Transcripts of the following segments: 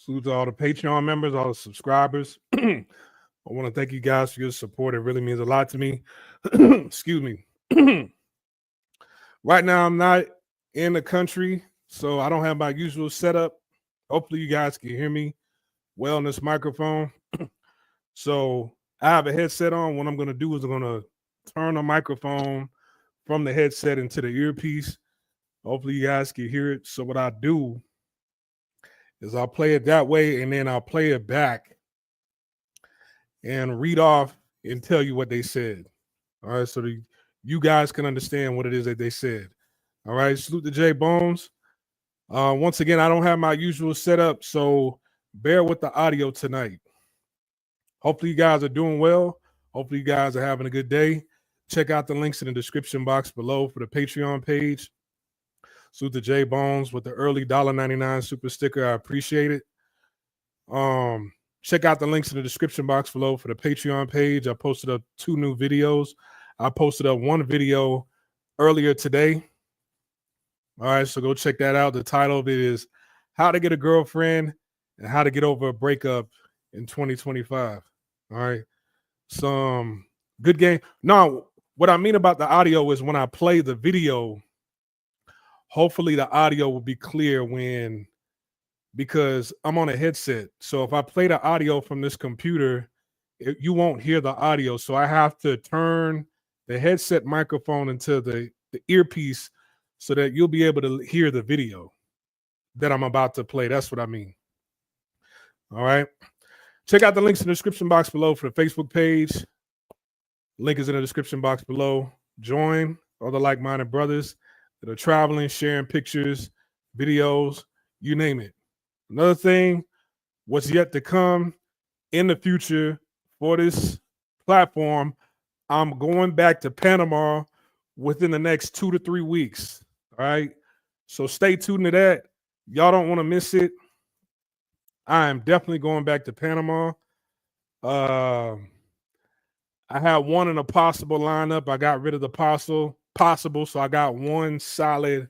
Salute to all the Patreon members, all the subscribers. I want to thank you guys for your support. It really means a lot to me. Excuse me. Right now, I'm not in the country, so I don't have my usual setup. Hopefully, you guys can hear me well on this microphone. So I have a headset on. What I'm going to do is I'm going to turn the microphone from the headset into the earpiece. Hopefully, you guys can hear it. So what I do is I'll play it that way, and then I'll play it back and read off and tell you what they said. All right, so you guys can understand what it is that they said. All right, salute to J Bones. Once again, I don't have my usual setup, so bear with the audio tonight. Hopefully, you guys are doing well. Hopefully, you guys are having a good day. Check out the links in the description box below for the Patreon page. Salute to J Bones with the early $1.99 super sticker. I appreciate it. Check out the links in the description box below for the Patreon page. I posted up 2 new videos. I posted up 1 video earlier today. All right, so go check that out. The title of it is How to Get a Girlfriend and How to Get Over a Breakup in 2025. All right, some good game. No, what I mean about the audio is when I play the video, hopefully the audio will be clear because I'm on a headset. So if I play the audio from this computer, you won't hear the audio. So I have to turn the headset microphone into the earpiece so that you'll be able to hear the video that I'm about to play. That's what I mean. All right. Check out the links in the description box below for the Facebook page. Link is in the description box below. Join other like-minded brothers that are traveling, sharing pictures, videos, you name it. Another thing, what's yet to come in the future for this platform, I'm going back to Panama within the next 2 to 3 weeks. All right. So stay tuned to that. Y'all don't want to miss it. I am definitely going back to Panama. I had one in a possible lineup. I got rid of the possible. So I got one solid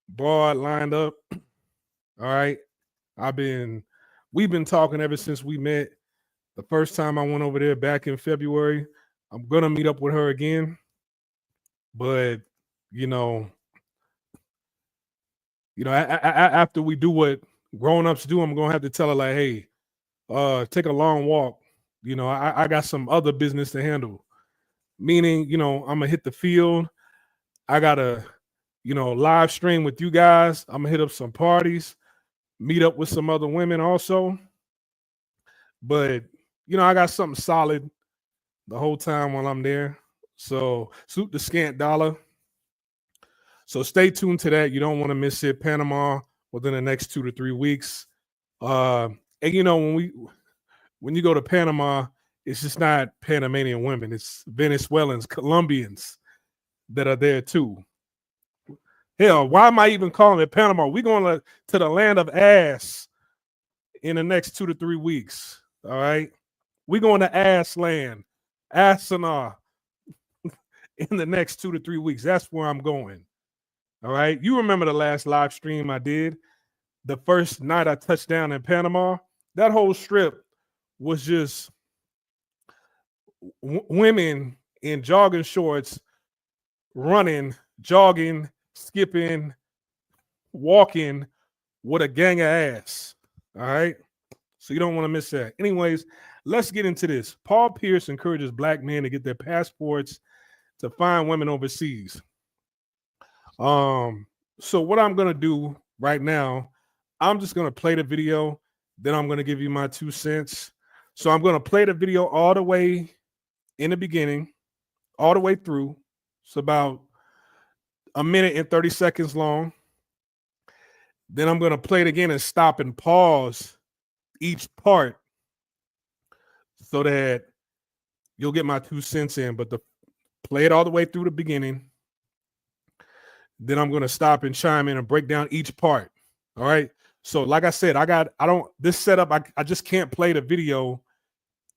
broad lined up. All right. We've been talking ever since we met. The first time I went over there back in February. I'm gonna meet up with her again. But after we do what grown-ups do, I'm gonna have to tell her, like, hey, take a long walk. I got some other business to handle. Meaning, I'm gonna hit the field. I gotta, live stream with you guys. I'm gonna hit up some parties, meet up with some other women also. But I got something solid the whole time while I'm there. So suit the scant dollar. So stay tuned to that. You don't want to miss it. Panama within the next 2 to 3 weeks. And when you go to Panama, it's just not Panamanian women. It's Venezuelans, Colombians that are there too. Hell, why am I even calling it Panama? We're going to the land of ass in the next 2 to 3 weeks. All right. We're going to ass land, Asana in the next 2 to 3 weeks. That's where I'm going. All right. You remember the last live stream I did? The first night I touched down in Panama, that whole strip was just women in jogging shorts, running, jogging, skipping, walking with a gang of ass. All right. So you don't want to miss that. Anyways, let's get into this. Paul Pierce encourages black men to get their passports to find women overseas. So what I'm going to do right now, I'm just going to play the video. Then I'm going to give you my 2 cents. So I'm going to play the video all the way in the beginning, all the way through. It's about 1 minute and 30 seconds long. Then I'm going to play it again and stop and pause each part so that you'll get my 2 cents in. But play it all the way through the beginning. Then I'm going to stop and chime in and break down each part. All right. So like I said, this setup, I just can't play the video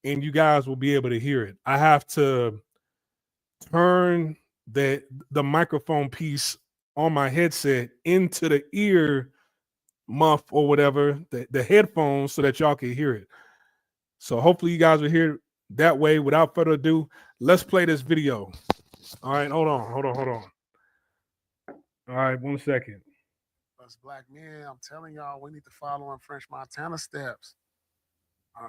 and you guys will be able to hear it. I have to turn the microphone piece on my headset into the ear muff or whatever, the headphones, so that y'all can hear it. So hopefully you guys will hear it that way. Without further ado, let's play this video. All right, hold on. All right, 1 second. Us black men, I'm telling y'all, we need to follow in French Montana steps.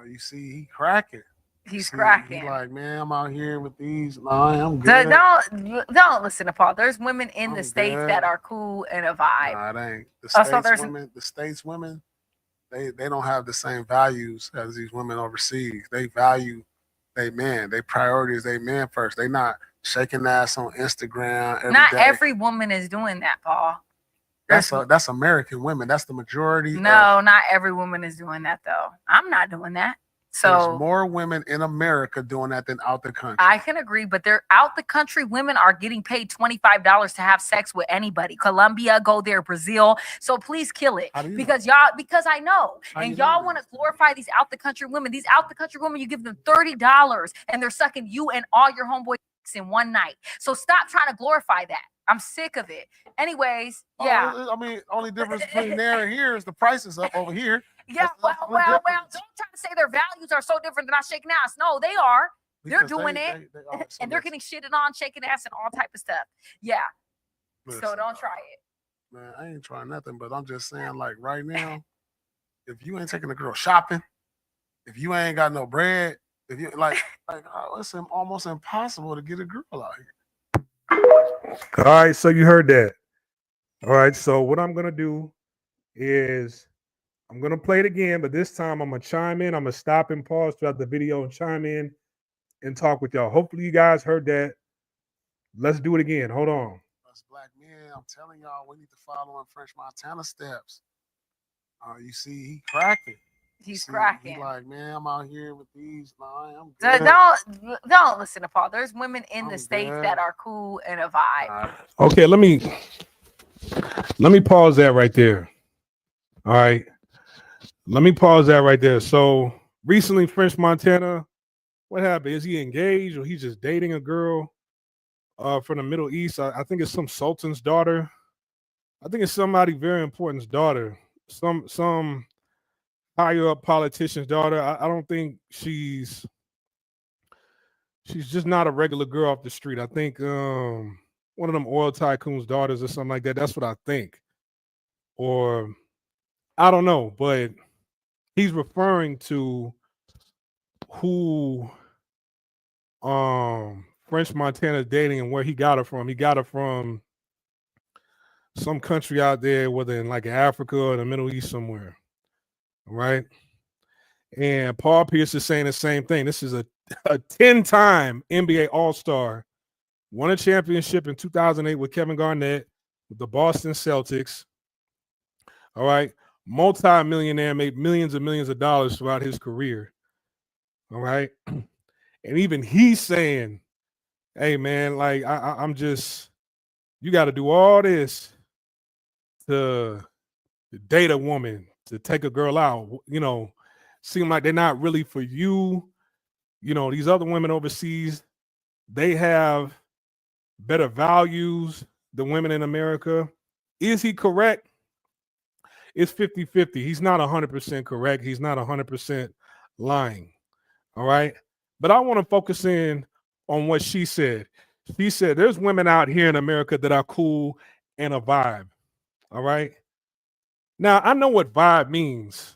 You see, he cracking. He's cracking. He like, man, I'm out here with these. No, I'm good. Don't listen to Paul. There's women in the States good. that are cool and a vibe. Nah, it ain't. The States women, they don't have the same values as these women overseas. They value they men. They priorities they men first. They not shaking ass on Instagram every Not day. every woman is doing that, Paul. That's American women. That's the majority. No, not every woman is doing that though. I'm not doing that. So there's more women in America doing that than out the country. I can agree, but they're out the country. Women are getting paid $25 to have sex with anybody. Colombia, go there, Brazil. So please kill it. Because I know. And y'all want to glorify these out the country women. These out the country women, you give them $30 and they're sucking you and all your homeboys in one night. So stop trying to glorify that. I'm sick of it. Anyways, yeah. I mean, only difference between there and here is the price is up over here. Yeah, well, don't try to say their values are so different than us shaking ass. No, they are. They're doing it. And they're getting shitted on, shaking ass, and all type of stuff. Yeah. Listen, so don't try it. Man, I ain't trying nothing, but I'm just saying, like, right now, if you ain't taking a girl shopping, if you ain't got no bread, if you it's almost impossible to get a girl out here. All right, so you heard that. All right, so what I'm gonna do is I'm gonna play it again, but this time I'm gonna chime in. I'm gonna stop and pause throughout the video and chime in and talk with y'all. Hopefully you guys heard that. Let's do it again. Hold on. Us black men, I'm telling y'all, we need to follow in French Montana steps. You see, he cracking. He's cracking. He's like, man, I'm out here with these. No, I'm good. Don't listen to Paul. There's women in the States that are cool and a vibe. Okay, let me pause that right there. All right. Let me pause that right there. So recently, French Montana, what happened? Is he engaged or he's just dating a girl from the Middle East? I think it's some sultan's daughter. I think it's somebody very important's daughter. Some higher up politician's daughter. I don't think she's just not a regular girl off the street. I think one of them oil tycoon's daughters or something like that. That's what I think. Or I don't know, but he's referring to who French Montana's dating and where he got her from. He got her from some country out there, whether in like Africa or the Middle East somewhere. Right? And Paul Pierce is saying the same thing. This is a 10-time NBA All-Star, won a championship in 2008 with Kevin Garnett with the Boston Celtics. All right. Multi-millionaire, made millions and millions of dollars throughout his career. All right. And even he's saying, hey, man, like, I'm just, you got to do all this to date a woman, to take a girl out, you know, seem like they're not really for you. You know, these other women overseas, they have better values than women in America. Is he correct? It's 50-50. He's not 100% correct. He's not 100% lying. All right. But I want to focus in on what she said. She said there's women out here in America that are cool and a vibe. All right. Now, I know what vibe means.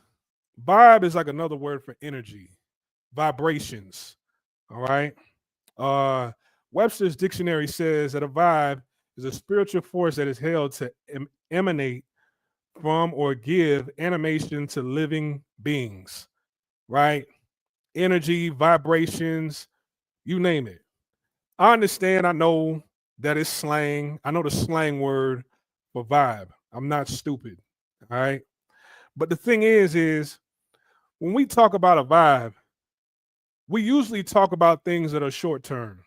Vibe is like another word for energy, vibrations. All right. Webster's dictionary says that a vibe is a spiritual force that is held to emanate from or give animation to living beings, right? Energy, vibrations, you name it. I understand. I know that it's slang. I know the slang word for vibe. I'm not stupid. All right. But the thing is when we talk about a vibe, we usually talk about things that are short term.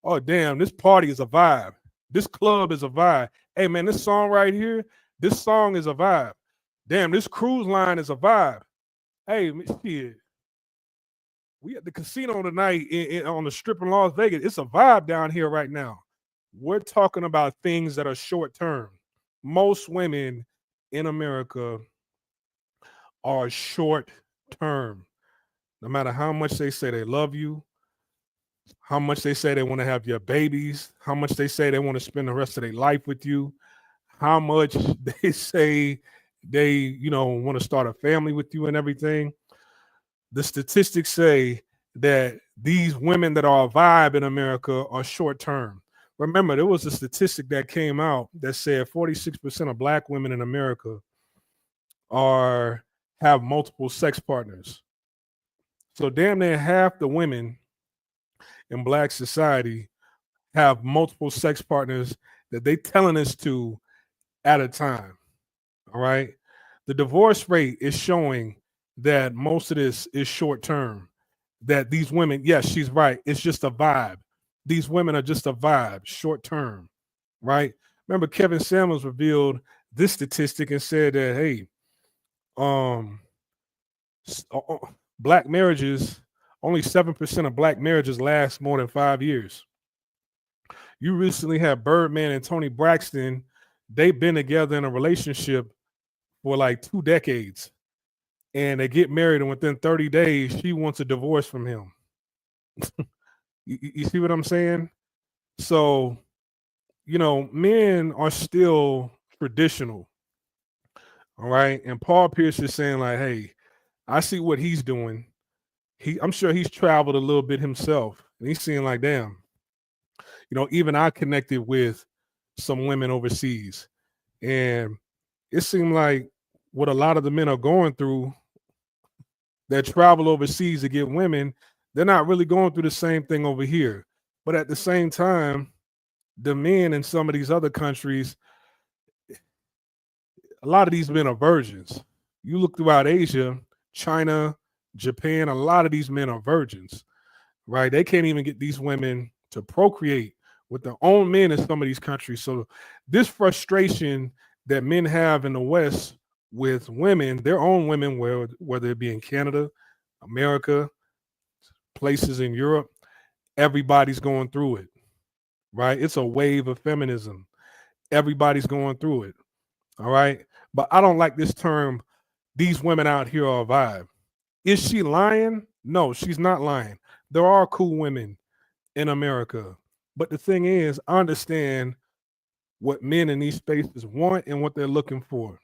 Oh, damn, this party is a vibe. This club is a vibe. Hey, man, this song right here, this song is a vibe. Damn, this cruise line is a vibe. Hey, shit. We at the casino tonight on the strip in Las Vegas. It's a vibe down here right now. We're talking about things that are short term. Most women in America are short term. No matter how much they say they love you, how much they say they want to have your babies, how much they say they want to spend the rest of their life with you, how much they say they, want to start a family with you and everything. The statistics say that these women that are a vibe in America are short term. Remember, there was a statistic that came out that said 46% of Black women in America have multiple sex partners. So damn near half the women in Black society have multiple sex partners that they telling us to at a time. All right. The divorce rate is showing that most of this is short term. That these women, yes, she's right. It's just a vibe. These women are just a vibe, short term. Right. Remember, Kevin Samuels revealed this statistic and said that, hey, Black marriages, only 7% of Black marriages last more than 5 years. You recently had Birdman and Toni Braxton. They've been together in a relationship for like 2 decades. And they get married, and within 30 days, she wants a divorce from him. You see what I'm saying? So, men are still traditional. All right. And Paul Pierce is saying, like, hey, I see what he's doing. I'm sure he's traveled a little bit himself. And he's seeing like, damn, even I connected with some women overseas. And it seemed like what a lot of the men are going through that travel overseas to get women, they're not really going through the same thing over here. But at the same time, the men in some of these other countries, a lot of these men are virgins. You look throughout Asia, China, Japan, a lot of these men are virgins, right? They can't even get these women to procreate with their own men in some of these countries. So this frustration that men have in the West with women, their own women, whether it be in Canada, America, places in Europe, everybody's going through it, right? It's a wave of feminism. Everybody's going through it, all right? But I don't like this term, these women out here are a vibe. Is she lying? No, she's not lying. There are cool women in America. But the thing is, I understand what men in these spaces want and what they're looking for.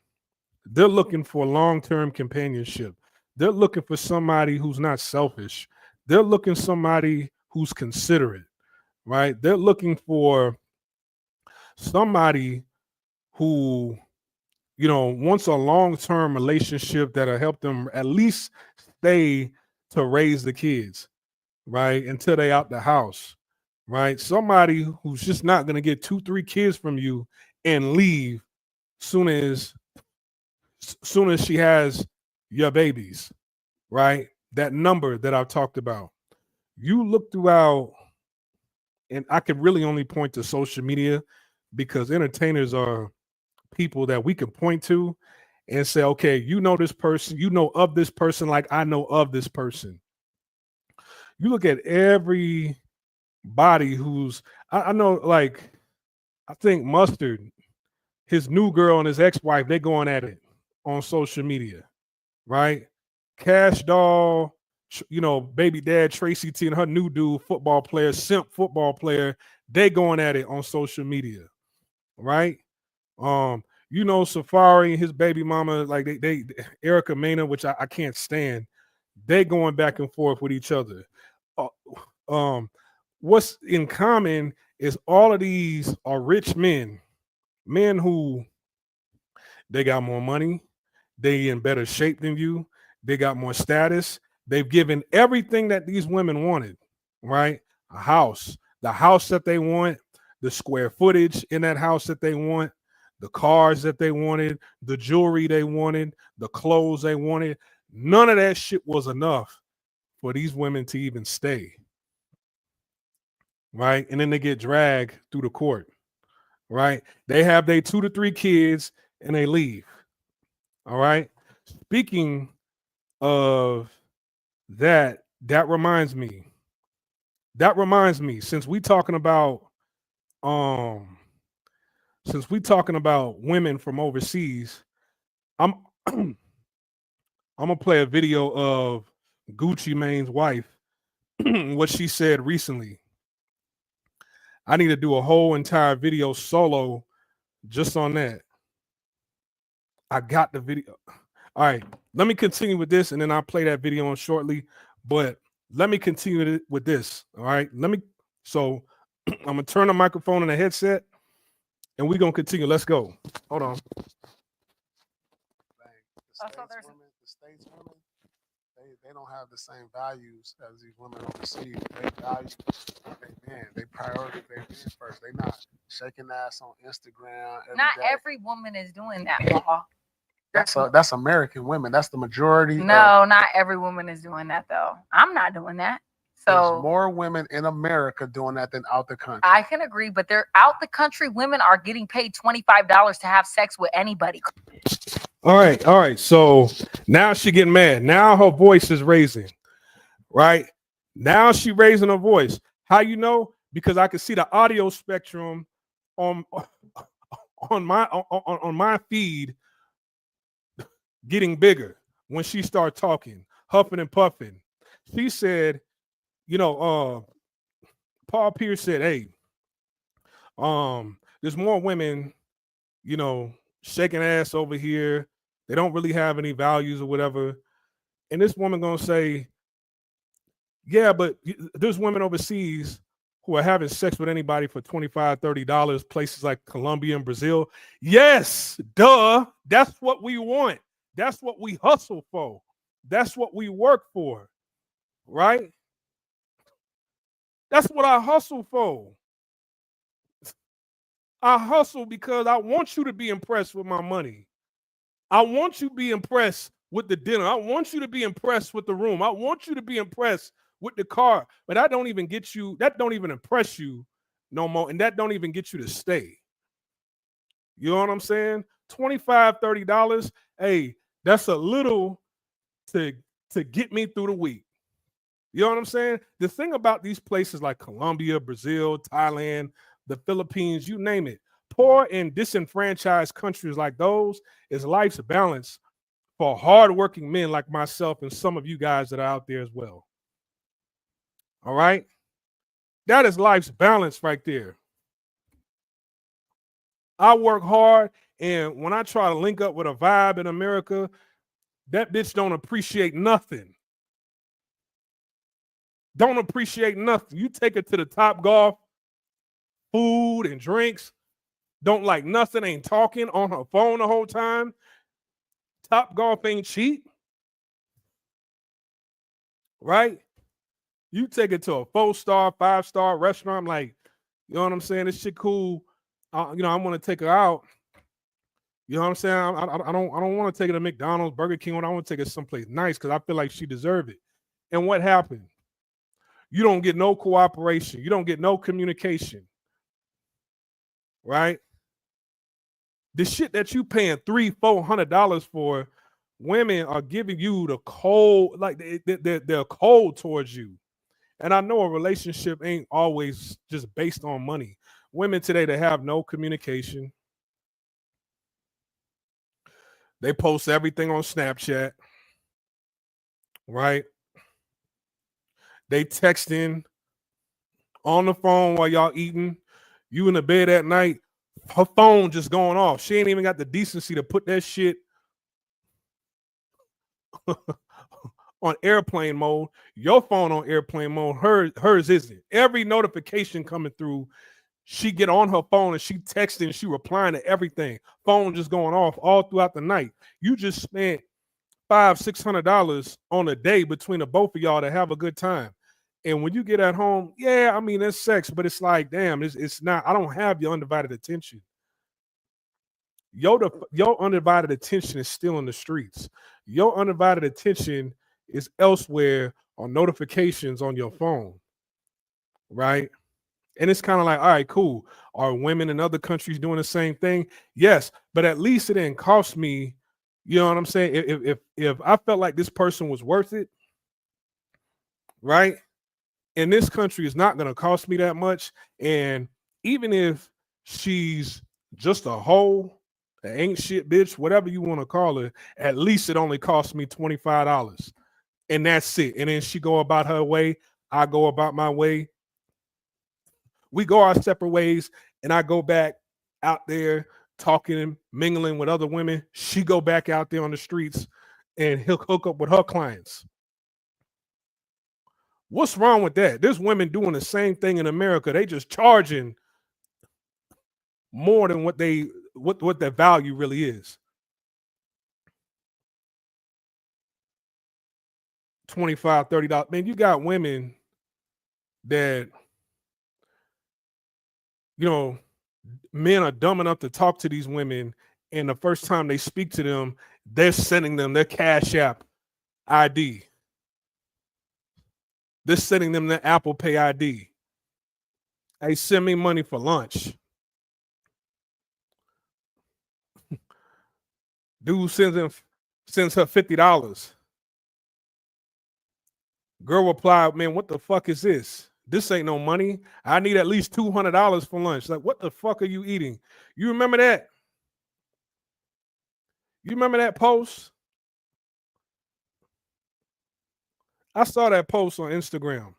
They're looking for long-term companionship. They're looking for somebody who's not selfish. They're looking for somebody who's considerate, right? They're looking for somebody who, wants a long-term relationship that'll help them at least stay to raise the kids, right? Until they out the house, right? Somebody who's just not going to get 2-3 kids from you and leave soon as she has your babies, right? That number that I've talked about. You look throughout, and I could really only point to social media because entertainers are people that we can point to and say, okay, this person, of this person like I know of this person. You look at everybody who's, I know, like, I think Mustard, his new girl and his ex-wife, they're going at it on social media, right? Cash Doll, baby dad Tracy T and her new dude, football player, simp football player, they going at it on social media, right? Safari and his baby mama, like they Erica Mena, which I can't stand, they going back and forth with each other. What's in common is all of these are rich men who they got more money, they in better shape than you, they got more status, they've given everything that these women wanted, right? A house, the house that they want, the square footage in that house that they want, the cars that they wanted, the jewelry they wanted, the clothes they wanted. None of that shit was enough for these women to even stay, right? And then they get dragged through the court, right? They have their 2 to 3 kids and they leave, all right? Speaking of that reminds me, since we talking about women from overseas, I'm gonna play a video of Gucci Mane's wife, what she said recently. I need to do a whole entire video solo just on that. I got the video. All right, let me continue with this, and then I'll play that video on shortly. But let me continue with this. All right, so I'm gonna turn the microphone and the headset, and we're gonna continue. Let's go. Hold on. The states women, they don't have the same values as these women overseas. They value they man. They priority they men first. They not shaking ass on Instagram. Not day. every woman is doing that, Paul. That's American women. That's the majority. No, not every woman is doing that though. I'm not doing that. So there's more women in America doing that than out the country. I can agree, but they're out the country. Women are getting paid $25 to have sex with anybody. All right. So now she getting mad. Now her voice is raising. Right now she raising her voice. How you know? Because I can see the audio spectrum on my feed getting bigger when she started talking, huffing and puffing. She said, Paul Pierce said, hey, there's more women, shaking ass over here. They don't really have any values or whatever. And this woman gonna say, yeah, but there's women overseas who are having sex with anybody for $25, $30, places like Colombia and Brazil. Yes, duh. That's what we want. That's what we hustle for. That's what we work for, right? That's what I hustle for. I hustle because I want you to be impressed with my money. I want you to be impressed with the dinner. I want you to be impressed with the room. I want you to be impressed with the car. But that don't even get you, that don't even impress you no more. And that don't even get you to stay. You know what I'm saying? $25, $30. Hey, that's a little to get me through the week. You know what I'm saying? The thing about these places like Colombia, Brazil, Thailand, the Philippines, you name it, poor and disenfranchised countries like those is life's balance for hardworking men like myself and some of you guys that are out there as well. All right? That is life's balance right there. I work hard, and when I try to link up with a vibe in America, that bitch don't appreciate nothing. Don't appreciate nothing. You take her to the Top Golf, food and drinks, don't like nothing, ain't talking, on her phone the whole time. Top Golf ain't cheap, right? You take it to a 4-star, 5-star restaurant, like, you know what I'm saying? This shit cool. I want to take her out. You know what I'm saying? I don't want to take her to McDonald's, Burger King. I want to take her someplace nice because I feel like she deserves it. And what happened? You don't get no cooperation. You don't get no communication, right? The shit that you paying $300-$400 for, women are giving you the cold, like they're cold towards you. And I know a relationship ain't always just based on money. Women today, they have no communication. They post everything on Snapchat, right? They texting on the phone while y'all eating. You in the bed at night, her phone just going off. She ain't even got the decency to put that shit on airplane mode. Your phone on airplane mode, hers isn't. Every notification coming through, she get on her phone and she texting, she replying to everything. Phone just going off all throughout the night. You just spent $500-$600 on a day between the both of y'all to have a good time. And when you get at home, yeah, I mean, it's sex, but it's like, damn, it's not, I don't have your undivided attention. Your undivided attention is still in the streets. Your undivided attention is elsewhere on notifications on your phone, right? And it's kind of like, all right, cool. Are women in other countries doing the same thing? Yes, but at least it didn't cost me. You know what I'm saying? If I felt like this person was worth it, right? In this country, it's not going to cost me that much. And even if she's just a hoe the ain't shit bitch, whatever you want to call her, at least it only cost me $25. And that's it. And then she go about her way. I go about my way. We go our separate ways. And I go back out there talking, mingling with other women. She go back out there on the streets and he'll hook up with her clients. What's wrong with that? There's women doing the same thing in America. They just charging more than what their value really is. $25, $30. Man, you got women that, you know, men are dumb enough to talk to these women, and the first time they speak to them, they're sending them their Cash App ID. They're sending them their Apple Pay ID. Hey, send me money for lunch. Dude sends her $50. Girl replied, man, what the fuck is this? This ain't no money. I need at least $200 for lunch. Like, what the fuck are you eating? You remember that? You remember that post? I saw that post on Instagram.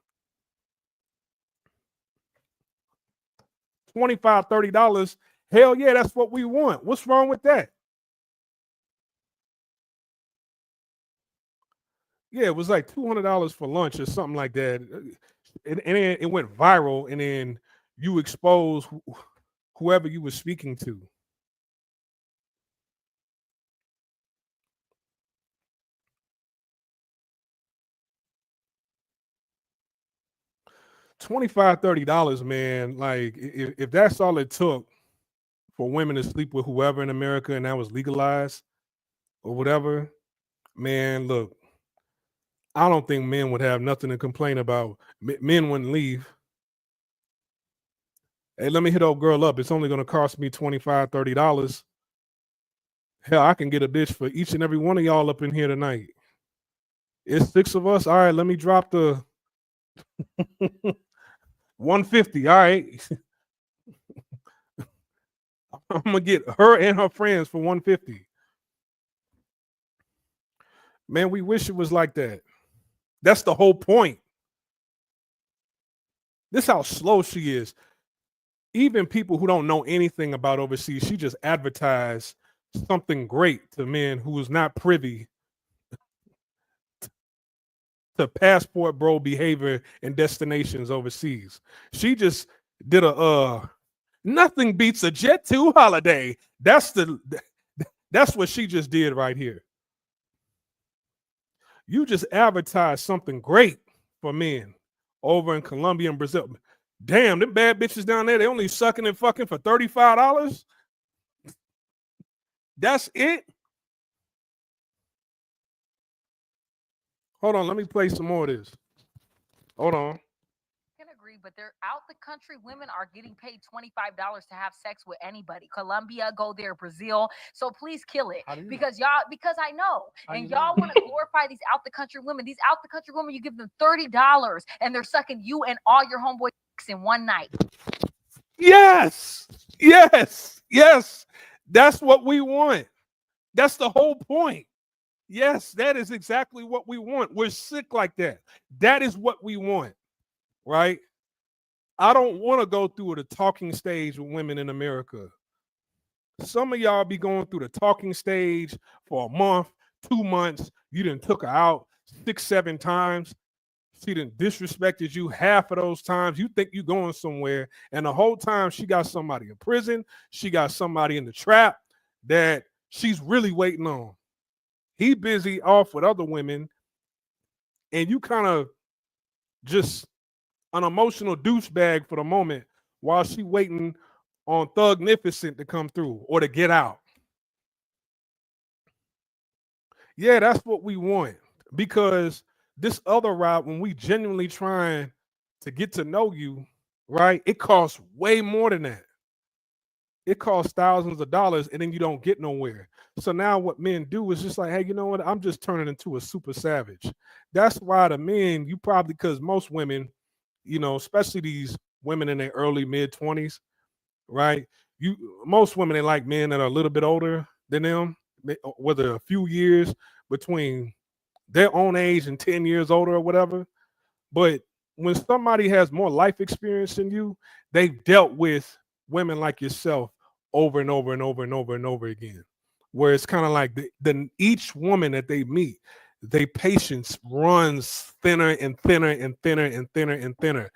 $25, $30. Hell yeah, that's what we want. What's wrong with that? Yeah, it was like $200 for lunch or something like that. And it went viral, and then you expose whoever you were speaking to. $25, $30, man. Like, if that's all it took for women to sleep with whoever in America and that was legalized or whatever, man, look, I don't think men would have nothing to complain about. Men wouldn't leave. Hey, let me hit old girl up. It's only going to cost me $25, $30. Hell, I can get a bitch for each and every one of y'all up in here tonight. It's 6 of us. All right, let me drop the $150. All right. I'm going to get her and her friends for $150. Man, we wish it was like that. That's the whole point. This is how slow she is. Even people who don't know anything about overseas, she just advertised something great to men who is not privy to passport bro behavior and destinations overseas. She just did a nothing beats a Jet2 holiday. That's what she just did right here. You just advertised something great for men over in Colombia and Brazil. Damn, them bad bitches down there, they only sucking and fucking for $35? That's it? Hold on, let me play some more of this. Hold on. Can agree, but they're out the country. Women are getting paid $25 to have sex with anybody. Colombia, go there, Brazil. So please kill it because I know. And y'all want to glorify these out the country women. These out the country women, you give them $30 and they're sucking you and all your homeboys in one night. Yes. Yes. Yes. That's what we want. That's the whole point. Yes, that is exactly what we want. We're sick like that. That is what we want, right? I don't want to go through the talking stage with women in America. Some of y'all be going through the talking stage for a month, 2 months. You done took her out 6, 7 times. She done disrespected you half of those times. You think you going somewhere, and the whole time she got somebody in prison. She got somebody in the trap that she's really waiting on. He busy off with other women, and you kind of just an emotional douchebag for the moment while she waiting on Thugnificent to come through or to get out. Yeah, that's what we want, because this other route, when we genuinely trying to get to know you, right, it costs way more than that. It costs thousands of dollars, and then you don't get nowhere. So now what men do is just like, hey, you know what? I'm just turning into a super savage. That's why the men, you probably, because most women, you know, especially these women in their early mid-20s, right? most women, they like men that are a little bit older than them, whether a few years between their own age and 10 years older or whatever. But when somebody has more life experience than you, they've dealt with women like yourself over and over and over and over and over again. Where it's kind of like each woman that they meet, their patience runs thinner and thinner and thinner and thinner and thinner.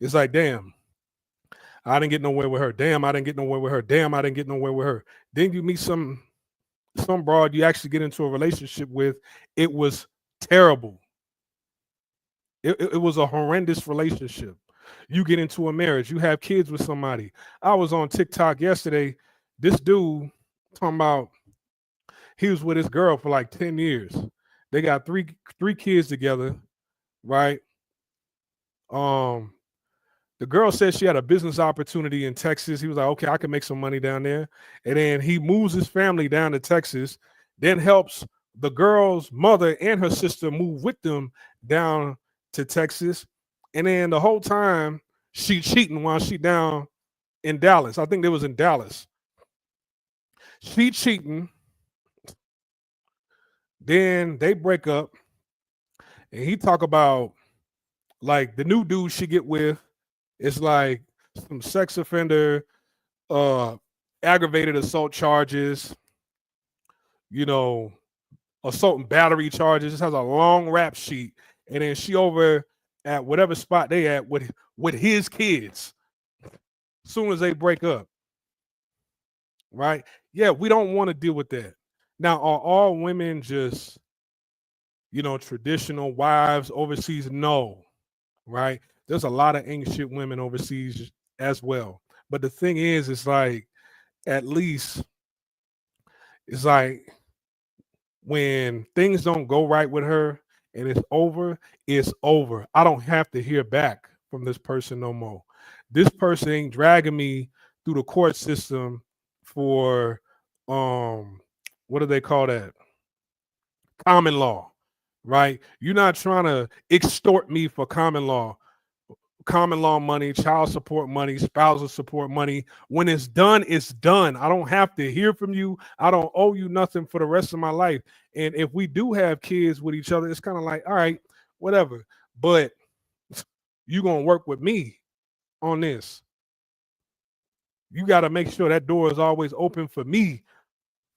It's like, damn, I didn't get nowhere with her. Damn, I didn't get nowhere with her. Damn, I didn't get nowhere with her. Then you meet some broad you actually get into a relationship with. It was terrible. It was a horrendous relationship. You get into a marriage, you have kids with somebody. I was on TikTok yesterday. This dude talking about he was with his girl for like 10 years. They got three kids together, right? The girl said she had a business opportunity in Texas. He was like, okay, I can make some money down there. And then he moves his family down to Texas, then helps the girl's mother and her sister move with them down to Texas. And then the whole time she cheating while she down in Dallas. I think they was in Dallas. She cheating. Then they break up. And he talk about like the new dude she get with. It's like some sex offender, aggravated assault charges, assault and battery charges. This has a long rap sheet. And then she over at whatever spot they at with his kids as soon as they break up. Right? Yeah, we don't want to deal with that. Now, are all women just, traditional wives overseas? No. Right? There's a lot of ancient women overseas as well. But the thing is, it's like, at least, it's like when things don't go right with her and it's over, it's over. I don't have to hear back from this person no more. This person ain't dragging me through the court system for, what do they call that? Common law, right? You're not trying to extort me for common law money, child support money, spousal support money. When it's done, it's done. I don't have to hear from you. I don't owe you nothing for the rest of my life. And if we do have kids with each other, it's kind of like, all right, whatever. But you're going to work with me on this. You got to make sure that door is always open for me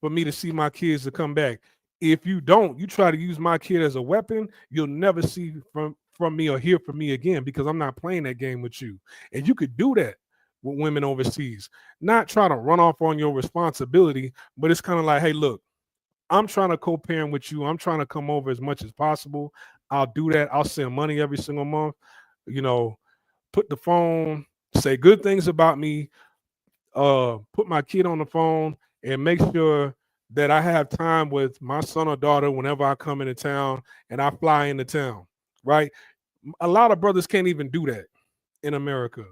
to see my kids to come back. If you don't, you try to use my kid as a weapon, you'll never see from me or hear from me again, because I'm not playing that game with you. And you could do that with women overseas, not try to run off on your responsibility, but it's kind of like, hey, look, I'm trying to co-parent with you. I'm trying to come over as much as possible. I'll do that. I'll send money every single month, put the phone, say good things about me, put my kid on the phone, and make sure that I have time with my son or daughter whenever I come into town and I fly into town, right? A lot of brothers can't even do that in America.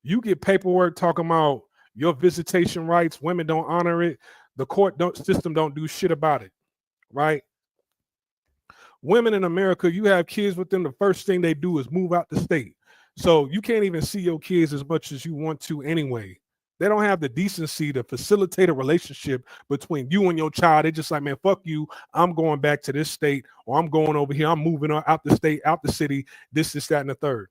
You get paperwork talking about your visitation rights. Women don't honor it. The court system don't do shit about it, right? Women in America, you have kids with them, the first thing they do is move out the state. So you can't even see your kids as much as you want to anyway. They don't have the decency to facilitate a relationship between you and your child. They just like, man, fuck you. I'm going back to this state, or I'm going over here. I'm moving out the state, out the city, this, that, and the third.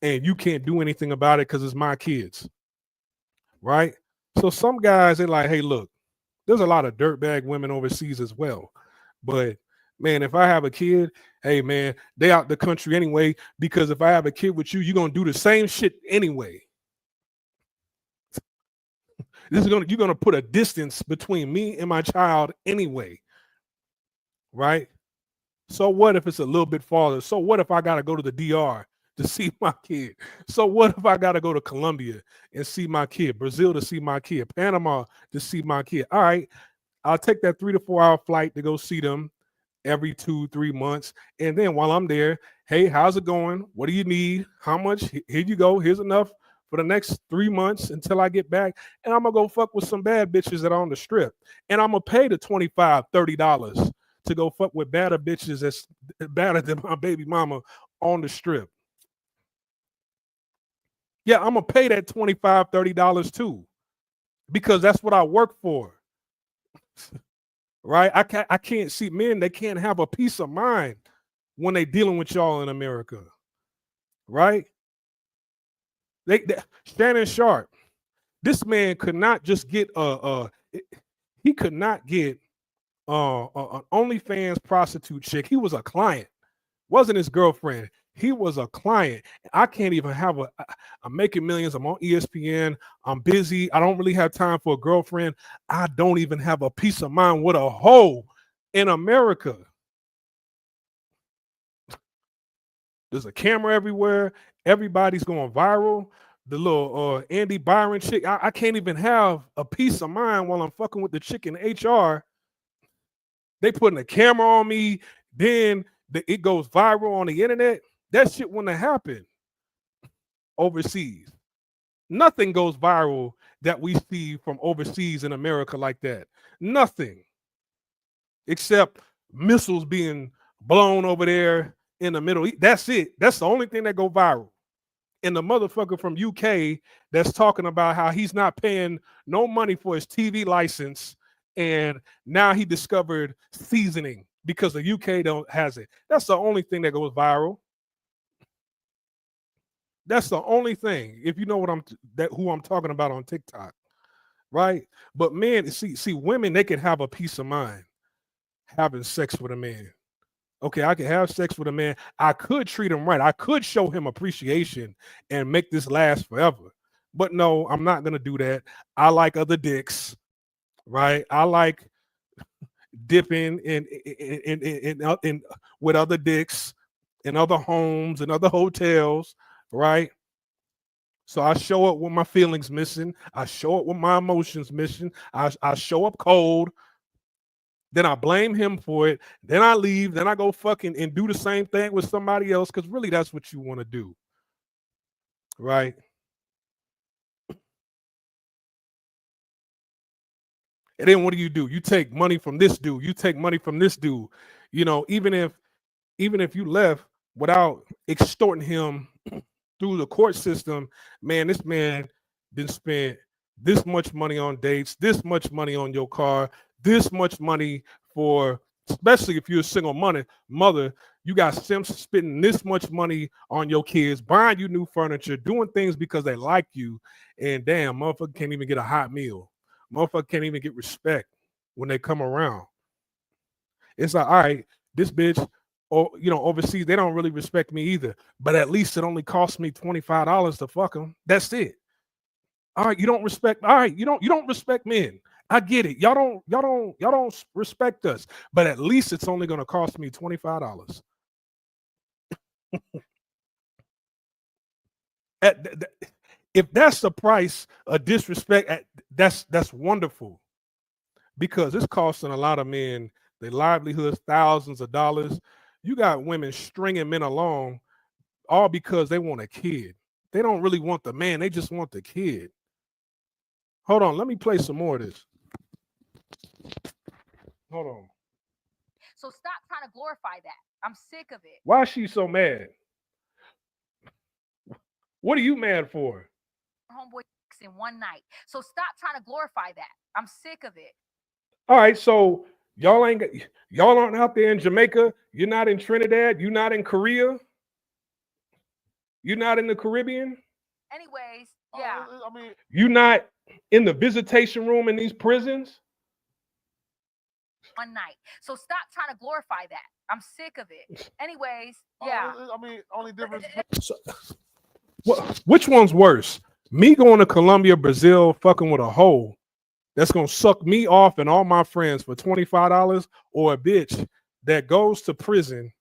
And you can't do anything about it because it's my kids, right? So some guys, they're like, hey, look, there's a lot of dirtbag women overseas as well. But, man, if I have a kid, hey, man, they out the country anyway, because if I have a kid with you, you're going to do the same shit anyway. You're going to put a distance between me and my child anyway, right? So what if it's a little bit farther? So what if I got to go to the DR to see my kid? So what if I got to go to Colombia and see my kid, Brazil to see my kid, Panama to see my kid? All right, I'll take that 3 to 4 hour flight to go see them every 2-3 months. And then while I'm there, hey, how's it going? What do you need? How much? Here you go. Here's enough for the next 3 months until I get back. And I'm going to go fuck with some bad bitches that are on the strip. And I'm going to pay the $25, $30 to go fuck with badder bitches that's badder than my baby mama on the strip. Yeah, I'm gonna pay that $25, $30 too, because that's what I work for. Right? I can't see men, they can't have a peace of mind when they dealing with y'all in America. Right? They Shannon Sharpe, this man could not just get he could not get an OnlyFans prostitute chick. He was a client, wasn't his girlfriend. He was a client. I can't even have I'm making millions. I'm on ESPN. I'm busy. I don't really have time for a girlfriend. I don't even have a peace of mind with a hoe in America. There's a camera everywhere. Everybody's going viral. The little Andy Byron chick. I can't even have a peace of mind while I'm fucking with the chick in HR. They putting a camera on me. Then it goes viral on the internet. That shit wouldn't happen overseas. Nothing goes viral that we see from overseas in America like that. Nothing. Except missiles being blown over there in the Middle East. That's it. That's the only thing that go viral. And the motherfucker from UK that's talking about how he's not paying no money for his TV license, and now he discovered seasoning because the UK don't has it. That's the only thing that goes viral. That's the only thing. If you know what who I'm talking about on TikTok, right? But men, see, women, they can have a peace of mind having sex with a man. Okay, I can have sex with a man. I could treat him right. I could show him appreciation and make this last forever. But no, I'm not gonna do that. I like other dicks, right? I like dipping in with other dicks in other homes and other hotels, right? So I show up with my feelings missing. I show up with my emotions missing. I show up cold. Then I blame him for it. Then I leave. Then I go fucking and do the same thing with somebody else, because really that's what you want to do, right? And then what do? You take money from this dude. You take money from this dude. You know, even if you left without extorting him through the court system, man, this man didn't spend this much money on dates, this much money on your car, this much money for, especially if you're a single mother, you got Sims spending this much money on your kids, buying you new furniture, doing things because they like you, and damn, motherfucker can't even get a hot meal. Motherfucker can't even get respect when they come around. It's like, all right, this bitch, or overseas, they don't really respect me either. But at least it only cost me $25 to fuck them. That's it. All right, you don't respect. All right, you don't respect men. I get it. Y'all don't respect us. But at least it's only going to cost me $25. If that's the price of disrespect, that's wonderful, because it's costing a lot of men their livelihoods, thousands of dollars. You got women stringing men along all because they want a kid. They don't really want the man. They just want the kid. Hold on. Let me play some more of this. Hold on. So stop trying to glorify that. I'm sick of it. Why is she so mad? What are you mad for? Homeboy in one night. So stop trying to glorify that. I'm sick of it. All right, so y'all aren't out there in Jamaica. You're not in Trinidad. You're not in Korea. You're not in the Caribbean. Anyways, yeah. I mean, you're not in the visitation room in these prisons. One night. So stop trying to glorify that. I'm sick of it. Anyways, yeah. I mean, only difference. Which one's worse? Me going to Colombia, Brazil, fucking with a hoe that's gonna suck me off and all my friends for $25, or a bitch that goes to prison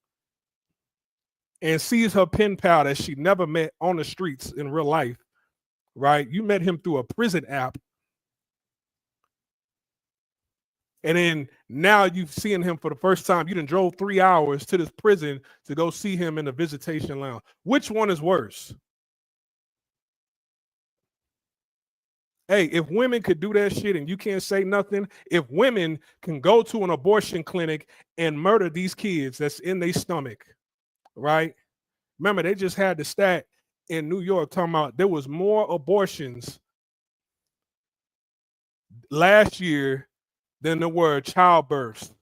and sees her pen pal that she never met on the streets in real life, right? You met him through a prison app. And then now you've seen him for the first time. You done drove 3 hours to this prison to go see him in the visitation lounge. Which one is worse? Hey, if women could do that shit and you can't say nothing, if women can go to an abortion clinic and murder these kids that's in their stomach, right? Remember, they just had the stat, in New York talking about there was more abortions last year than there were childbirths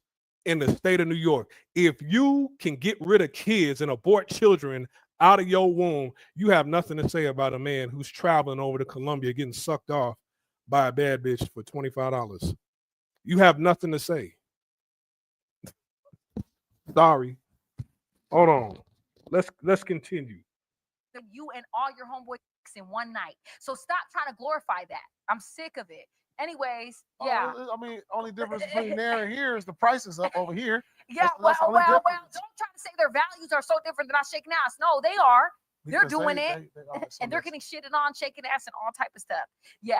in the state of New York. If you can get rid of kids and abort children out of your womb, you have nothing to say about a man who's traveling over to Colombia getting sucked off by a bad bitch for $25. You have nothing to say. Sorry. Hold on. Let's continue. You and all your homeboys in one night. So stop trying to glorify that. I'm sick of it. Anyways, yeah. I mean, only difference between there and here is the price is up over here. Yeah, well, don't try to say their values are so different than I shaking ass. No, they are. They're doing it. And they're getting shitted on, shaking ass, and all type of stuff. Yeah.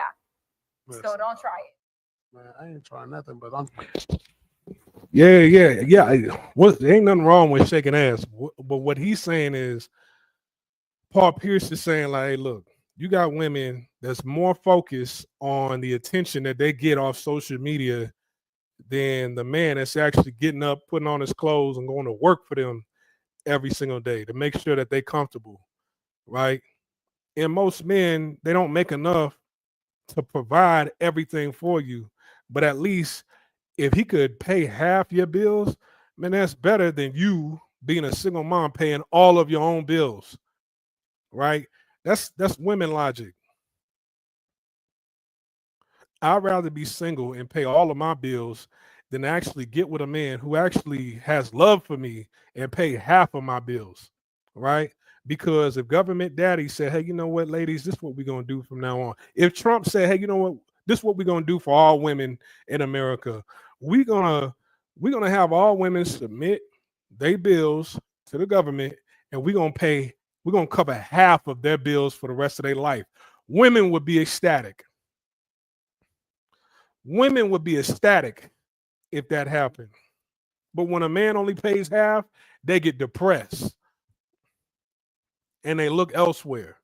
Listen, so don't try it. Man, I ain't trying nothing, but I'm. Yeah. There ain't nothing wrong with shaking ass. But what he's saying is, Paul Pierce is saying, like, hey, look, you got women that's more focused on the attention that they get off social media than the man that's actually getting up, putting on his clothes, and going to work for them every single day to make sure that they're comfortable, right? And most men, they don't make enough to provide everything for you. But at least if he could pay half your bills, man, that's better than you being a single mom paying all of your own bills, right? That's women logic. I'd rather be single and pay all of my bills than actually get with a man who actually has love for me and pay half of my bills, right? Because if government daddy said, hey, you know what, ladies, this is what we're going to do from now on. If Trump said, hey, you know what, this is what we're going to do for all women in America. We're gonna have all women submit their bills to the government, and we're gonna cover half of their bills for the rest of their life. Women would be ecstatic. Women would be ecstatic if that happened. But when a man only pays half, they get depressed and they look elsewhere.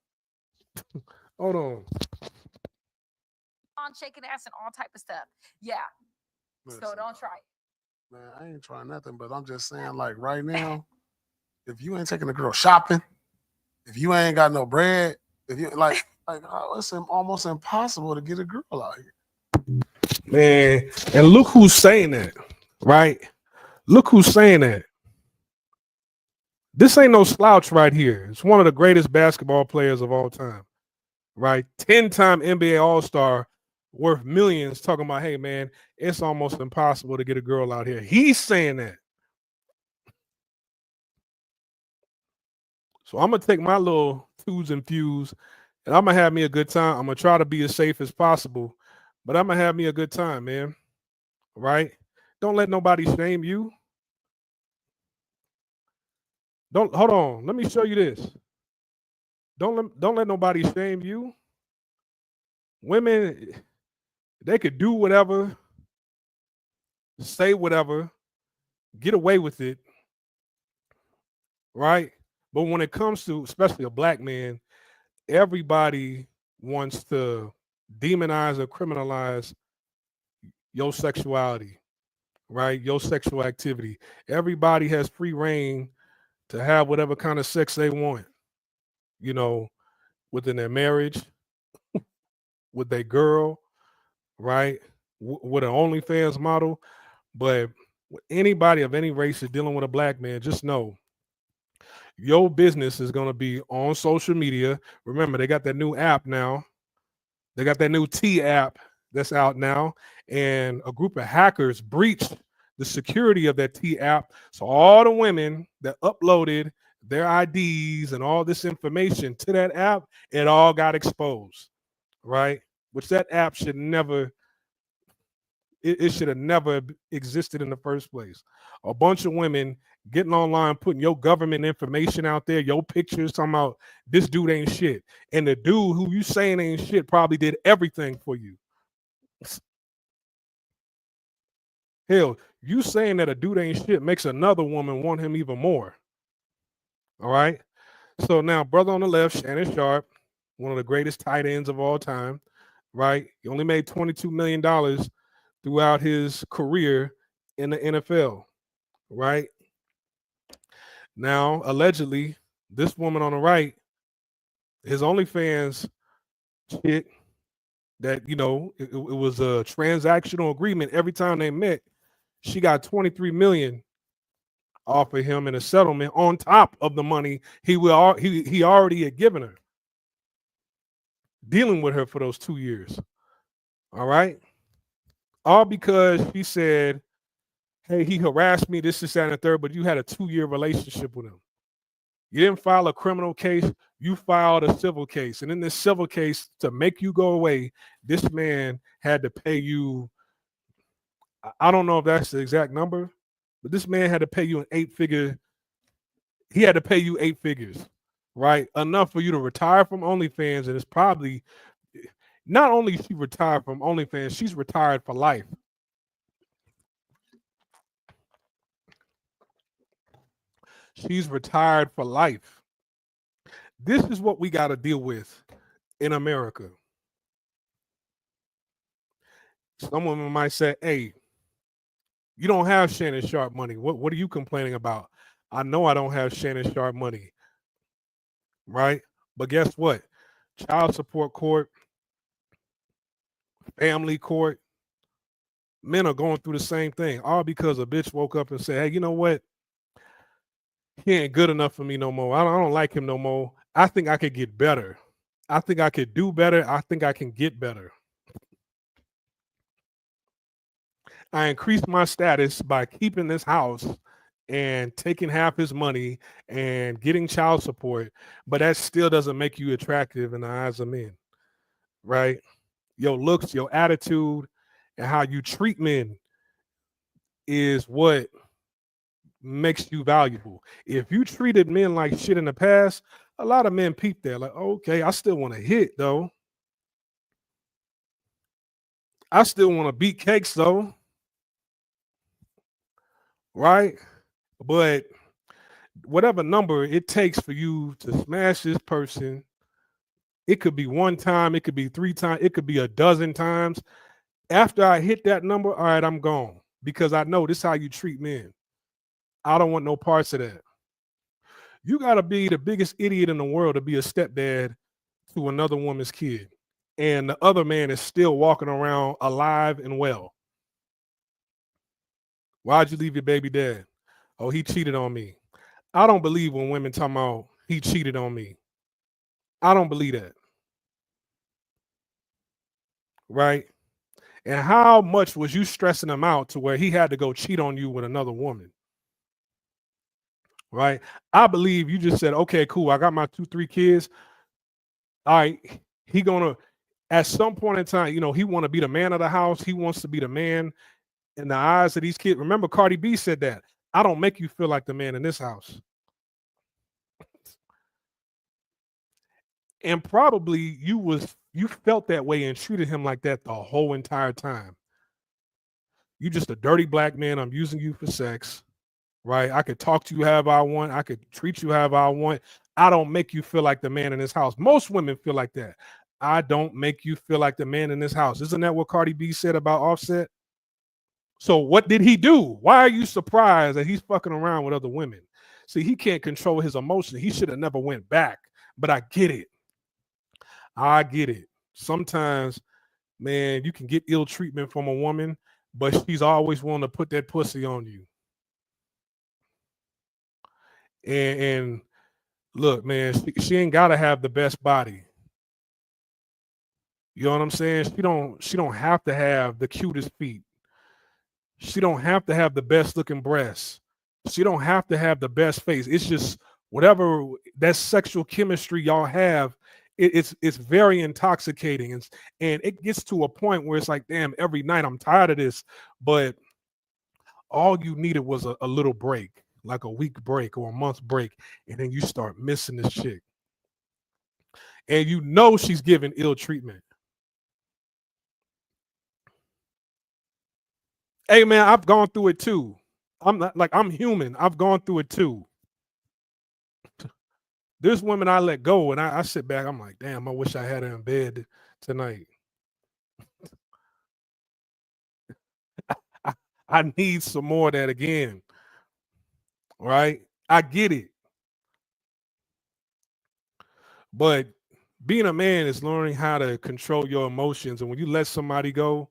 Hold on. On shaking ass and all type of stuff. Yeah. Listen, so don't try it. Man, I ain't trying nothing, but I'm just saying, like, right now, if you ain't taking a girl shopping, if you ain't got no bread, if you like it's almost impossible to get a girl out here. Man, and look who's saying that, right? Look who's saying that. This ain't no slouch right here. It's one of the greatest basketball players of all time, right? 10-time NBA All-Star, worth millions, talking about, hey, man, it's almost impossible to get a girl out here. He's saying that. So I'm going to take my little twos and fews, and I'm going to have me a good time. I'm going to try to be as safe as possible, but I'm going to have me a good time, man, right? Don't let nobody shame you. Hold on. Let me show you this. Don't let nobody shame you. Women, they could do whatever, say whatever, get away with it, right? But when it comes to, especially a black man, everybody wants to demonize or criminalize your sexuality, right? Your sexual activity. Everybody has free reign to have whatever kind of sex they want, you know, within their marriage, with their girl, right? With an OnlyFans model. But anybody of any race is dealing with a black man, just know your business is going to be on social media. Remember, they got that new app now. They got that new T app that's out now. And a group of hackers breached the security of that T app. So all the women that uploaded their IDs and all this information to that app, it all got exposed, right? Which that app should never, it should have never existed in the first place. A bunch of women getting online, putting your government information out there, your pictures, talking about this dude ain't shit. And the dude who you saying ain't shit probably did everything for you. Hell, you saying that a dude ain't shit makes another woman want him even more. All right? So now, brother on the left, Shannon Sharpe, one of the greatest tight ends of all time, right? He only made $22 million throughout his career in the NFL, right? Now, allegedly, this woman on the right His OnlyFans shit that, you know, it was a transactional agreement. Every time they met, she got 23 million off of him in a settlement on top of the money he already had given her, dealing with her for those 2 years. All right. All because she said, hey, he harassed me, this, that, and the third, but you had a 2-year relationship with him. You didn't file a criminal case, you filed a civil case. And in this civil case, to make you go away, this man had to pay you, I don't know if that's the exact number, but this man had to pay you he had to pay you 8 figures, right? Enough for you to retire from OnlyFans. And it's probably, not only she retired from OnlyFans, she's retired for life. She's retired for life. This is what we got to deal with in America. Some women might say, hey, you don't have Shannon Sharpe money. What are you complaining about? I know I don't have Shannon Sharpe money, right? But guess what? Child support court, family court, men are going through the same thing, all because a bitch woke up and said, hey, you know what? He ain't good enough for me no more. I don't like him no more. I think I could get better. I think I could do better. I think I can get better. I increased my status by keeping this house and taking half his money and getting child support, but that still doesn't make you attractive in the eyes of men, right? Your looks, your attitude, and how you treat men is what makes you valuable. If you treated men like shit in the past, a lot of men peep there like, okay, I still want to hit though. I still want to beat cakes though. Right? But whatever number it takes for you to smash this person, it could be 1 time, it could be 3 times, it could be a dozen times. After I hit that number, all right, I'm gone, because I know this is how you treat men. I don't want no parts of that. You got to be the biggest idiot in the world to be a stepdad to another woman's kid, and the other man is still walking around alive and well. Why'd you leave your baby dad? Oh, he cheated on me. I don't believe when women talk about he cheated on me. I don't believe that. Right? And how much was you stressing him out to where he had to go cheat on you with another woman? Right? I believe you just said, okay, cool, I got my 2-3 kids. All right, he gonna, at some point in time, you know, he want to be the man of the house. He wants to be the man in the eyes of these kids. Remember, Cardi B said that. I don't make you feel like the man in this house. And probably you felt that way and treated him like that the whole entire time. You just a dirty black man. I'm using you for sex, right? I could talk to you however I want. I could treat you however I want. I don't make you feel like the man in this house. Most women feel like that. I don't make you feel like the man in this house. Isn't that what Cardi B said about Offset? So what did he do? Why are you surprised that he's fucking around with other women? See, he can't control his emotions. He should have never went back. But I get it. I get it. Sometimes, man, you can get ill treatment from a woman, but she's always willing to put that pussy on you. And look, man, she ain't gotta have the best body. You know what I'm saying? She don't have to have the cutest feet. She don't have to have the best looking breasts. She don't have to have the best face. It's just whatever that sexual chemistry y'all have. It's very intoxicating, and it gets to a point where it's like, damn, every night I'm tired of this. But all you needed was a little break, like a week break or a month break, and then you start missing this chick, and you know she's giving ill treatment. Hey man, I've gone through it too. I'm human. I've gone through it too. There's women I let go and I sit back. I'm like, damn, I wish I had her in bed tonight. I need some more of that again. Right? I get it. But being a man is learning how to control your emotions. And when you let somebody go,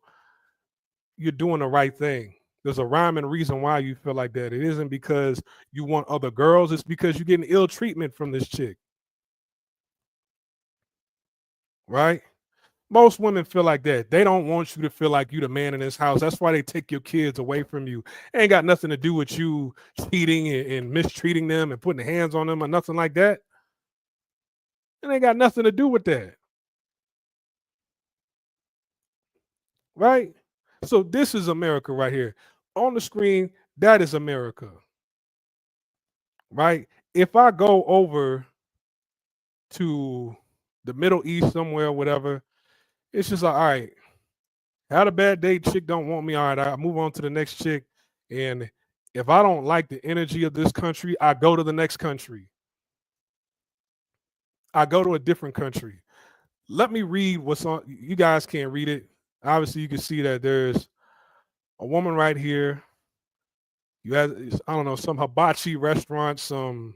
you're doing the right thing. There's a rhyme and reason why you feel like that. It isn't because you want other girls. It's because you're getting ill treatment from this chick. Right? Most women feel like that. They don't want you to feel like you the man in this house. That's why they take your kids away from you. It ain't got nothing to do with you cheating and mistreating them and putting hands on them or nothing like that. It ain't got nothing to do with that. Right? So this is America right here. On the screen, that is America. Right? If I go over to the Middle East somewhere, whatever, it's just like, all right, had a bad day, chick don't want me. All right, I move on to the next chick. And if I don't like the energy of this country, I go to the next country. I go to a different country. Let me read what's on. You guys can't read it. Obviously, you can see that there's a woman right here. You have, I don't know, some hibachi restaurant, some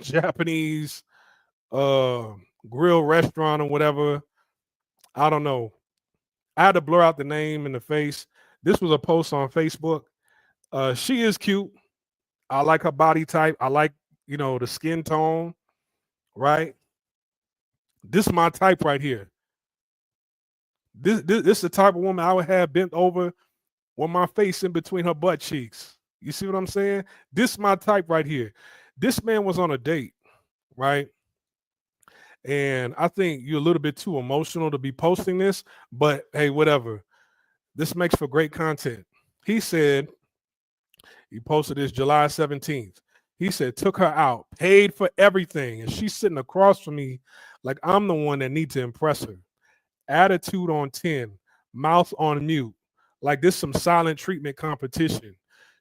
Japanese grill restaurant or whatever. I don't know. I had to blur out the name and the face. This was a post on Facebook. She is cute. I like her body type. I like, the skin tone, right? This is my type right here. This is the type of woman I would have bent over with my face in between her butt cheeks. You see what I'm saying? This is my type right here. This man was on a date, right? And I think you're a little bit too emotional to be posting this, but hey, whatever. This makes for great content. He said, he posted this July 17th. He said, took her out, paid for everything. And she's sitting across from me like I'm the one that needs to impress her. Attitude on 10, mouth on mute. Like this some silent treatment competition.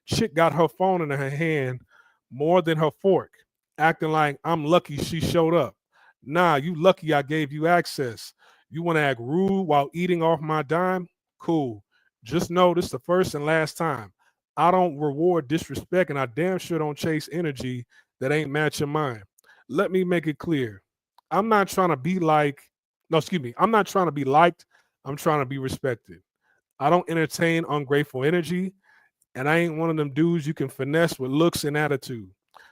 Chick got her phone in her hand more than her fork, acting like I'm lucky she showed up. Nah, you lucky I gave you access. You want to act rude while eating off my dime? Cool. Just know this is the first and last time. I don't reward disrespect, and I damn sure don't chase energy that ain't matching mine. Let me make it clear. I'm not trying to be I'm not trying to be liked. I'm trying to be respected. I don't entertain ungrateful energy, and I ain't one of them dudes you can finesse with looks and attitude.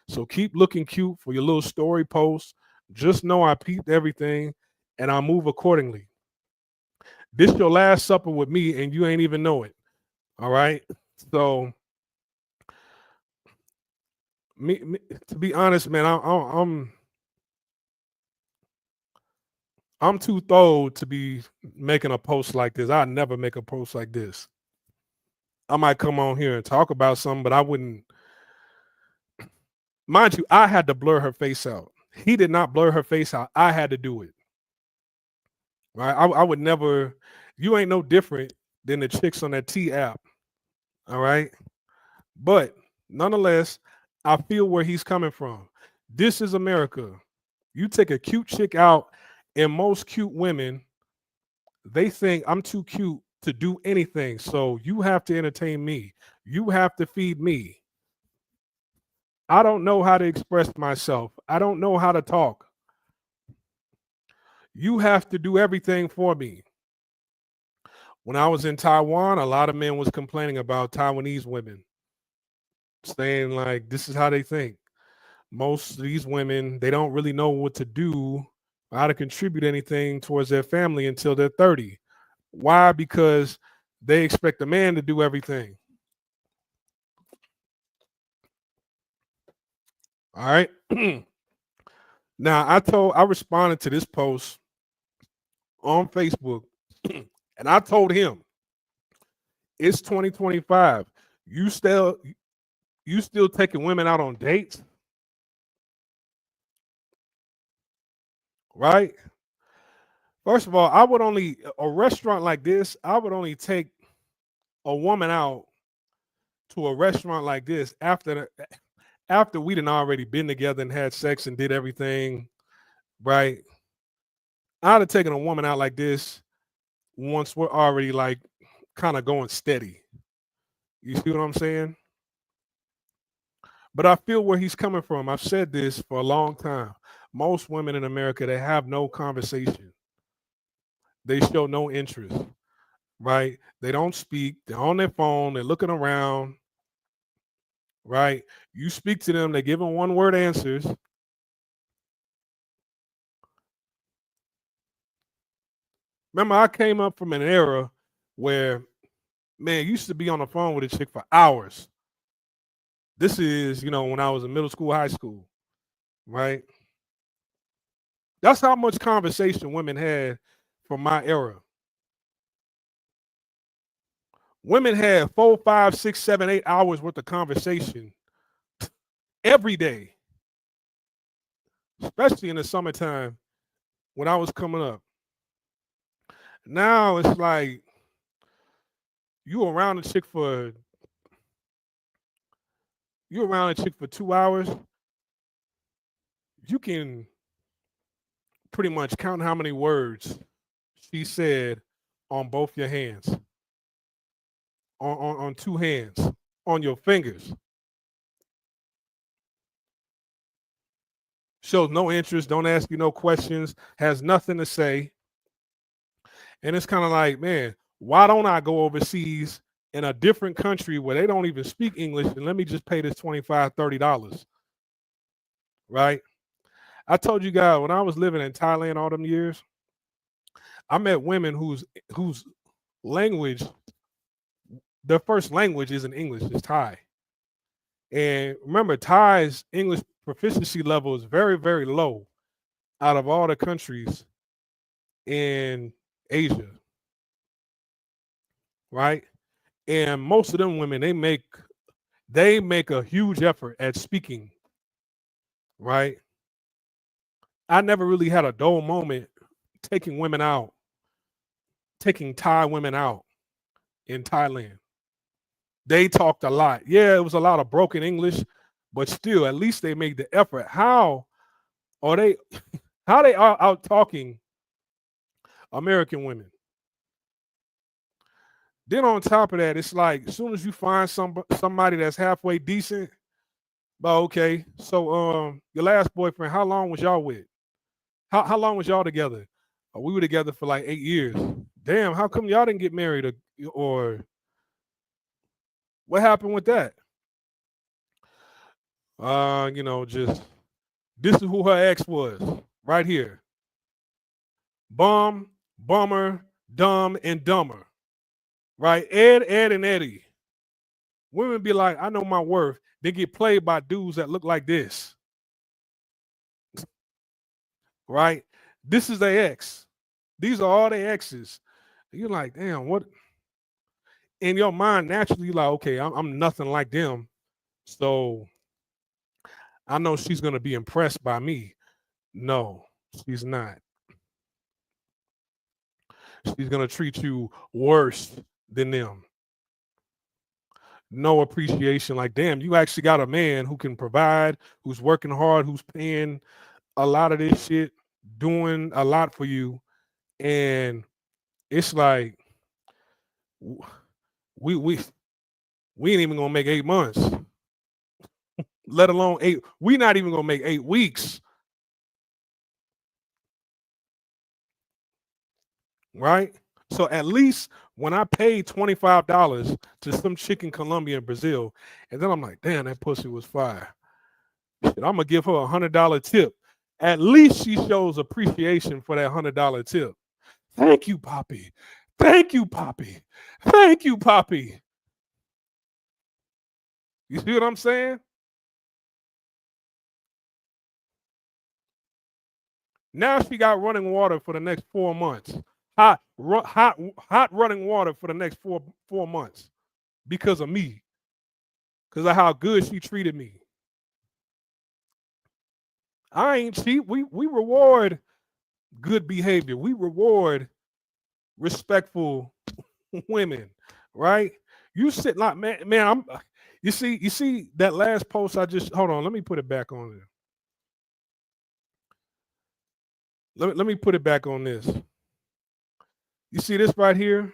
So keep looking cute for your little story posts. Just know I peeped everything, and I'll move accordingly. This your last supper with me, and you ain't even know it. All right? So, me to be honest, man, I'm too old to be making a post like this. I'd never make a post like this. I might come on here and talk about something, but I wouldn't. Mind you, I had to blur her face out. He did not blur her face out. I had to do it. Right? I would never. You ain't no different than the chicks on that T app. All right. But nonetheless, I feel where he's coming from. This is America. You take a cute chick out, and most cute women, they think I'm too cute to do anything. So you have to entertain me. You have to feed me. I don't know how to express myself. I don't know how to talk. You have to do everything for me. When I was in Taiwan, a lot of men was complaining about Taiwanese women, saying like, this is how they think. Most of these women, they don't really know what to do, how to contribute anything towards their family until they're 30. Why? Because they expect a man to do everything. All right. Now, I responded to this post on Facebook, and I told him, it's 2025. You still taking women out on dates? Right? First of all, a restaurant like this, I would only take a woman out to a restaurant like this after we done already been together and had sex and did everything, right? I'd have taken a woman out like this once we're already like kind of going steady. You see what I'm saying? But I feel where he's coming from. I've said this for a long time. most women in America, they have no conversation. They show no interest, right? They don't speak. They're on their phone. They're looking around, right? You speak to them, they give them one-word answers. Remember, I came up from an era where, man, you used to be on the phone with a chick for hours. This is, when I was in middle school, high school, right? That's how much conversation women had from my era. Women had 4, 5, 6, 7, 8 hours worth of conversation every day, especially in the summertime when I was coming up. Now it's like you're around a chick for 2 hours. You can pretty much count how many words she said on both your hands, on 2 hands, on your fingers. Shows no interest, don't ask you no questions, has nothing to say. And it's kind of like, man, why don't I go overseas in a different country where they don't even speak English and let me just pay this $25, $30, right? I told you guys, when I was living in Thailand all them years, I met women whose language, their first language isn't English, it's Thai. And remember, Thai's English proficiency level is very, very low out of all the countries in Asia, right? And most of them women, they make a huge effort at speaking, right? I never really had a dull moment taking Thai women out in Thailand. They talked a lot. Yeah, it was a lot of broken English, but still, at least they made the effort. How they are out talking American women? Then on top of that, it's like as soon as you find somebody that's halfway decent, but okay, so your last boyfriend, how long was y'all with? How long was y'all together? We were together for like 8 years. Damn, how come y'all didn't get married or what happened with that? Just this is who her ex was right here. Bum, bummer, dumb, and dumber. Right? Ed, and Eddie. Women be like, I know my worth. They get played by dudes that look like this. Right? This is their ex. These are all their exes. You're like, damn, what? In your mind, naturally, you're like, okay, I'm nothing like them. So I know she's going to be impressed by me. No, she's not. She's going to treat you worse than them. No appreciation. Like, damn, you actually got a man who can provide, who's working hard, who's paying a lot of this shit, doing a lot for you. And it's like, we ain't even going to make 8 months, let alone 8. We're not even going to make 8 weeks. Right? So at least when I paid $25 to some chick in Colombia and Brazil, and then I'm like, damn, that pussy was fire. Shit, I'm gonna give her $100 tip. At least she shows appreciation for that $100 tip. Thank you, Poppy. Thank you, Poppy. Thank you, Poppy. You see what I'm saying? Now she got running water for the next 4 months. Hot running water for the next four months because of me, because of how good she treated me. I ain't cheap. We reward good behavior. We reward respectful women, right? You sit like man. You see that last post I just hold on. Let me put it back on there. Let me put it back on this. You see this right here?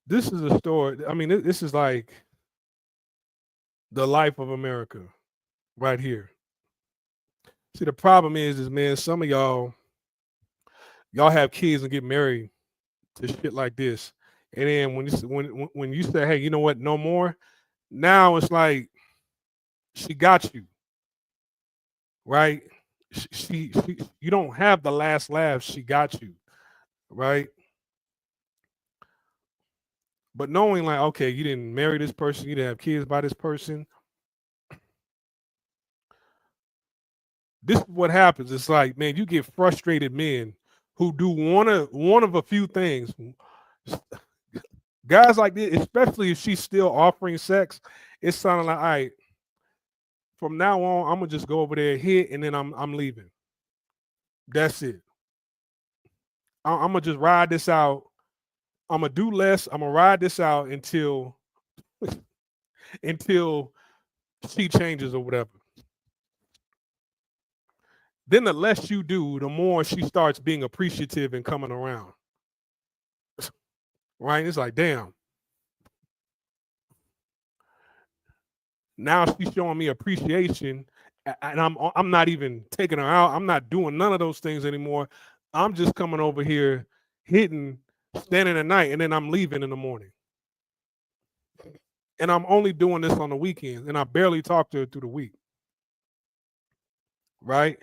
This is a story. I mean, this is like the life of America right here. See, the problem is man, some of y'all have kids and get married to shit like this. And then when you say, hey, you know what, no more, now it's like she got you, right? She you don't have the last laugh, she got you, right? But knowing like, okay, you didn't marry this person, you didn't have kids by this person. This is what happens. It's like, man, you get frustrated men who do one of a few things. Guys like this, especially if she's still offering sex, it's sounding like, all right, from now on, I'm gonna just go over there, hit, and then I'm leaving. That's it. I'm gonna just ride this out. I'm gonna do less. I'm gonna ride this out until she changes or whatever. Then the less you do, the more she starts being appreciative and coming around. Right? It's like, damn. Now she's showing me appreciation, and I'm not even taking her out. I'm not doing none of those things anymore. I'm just coming over here, hitting, standing at night, and then I'm leaving in the morning. And I'm only doing this on the weekends, and I barely talk to her through the week. Right?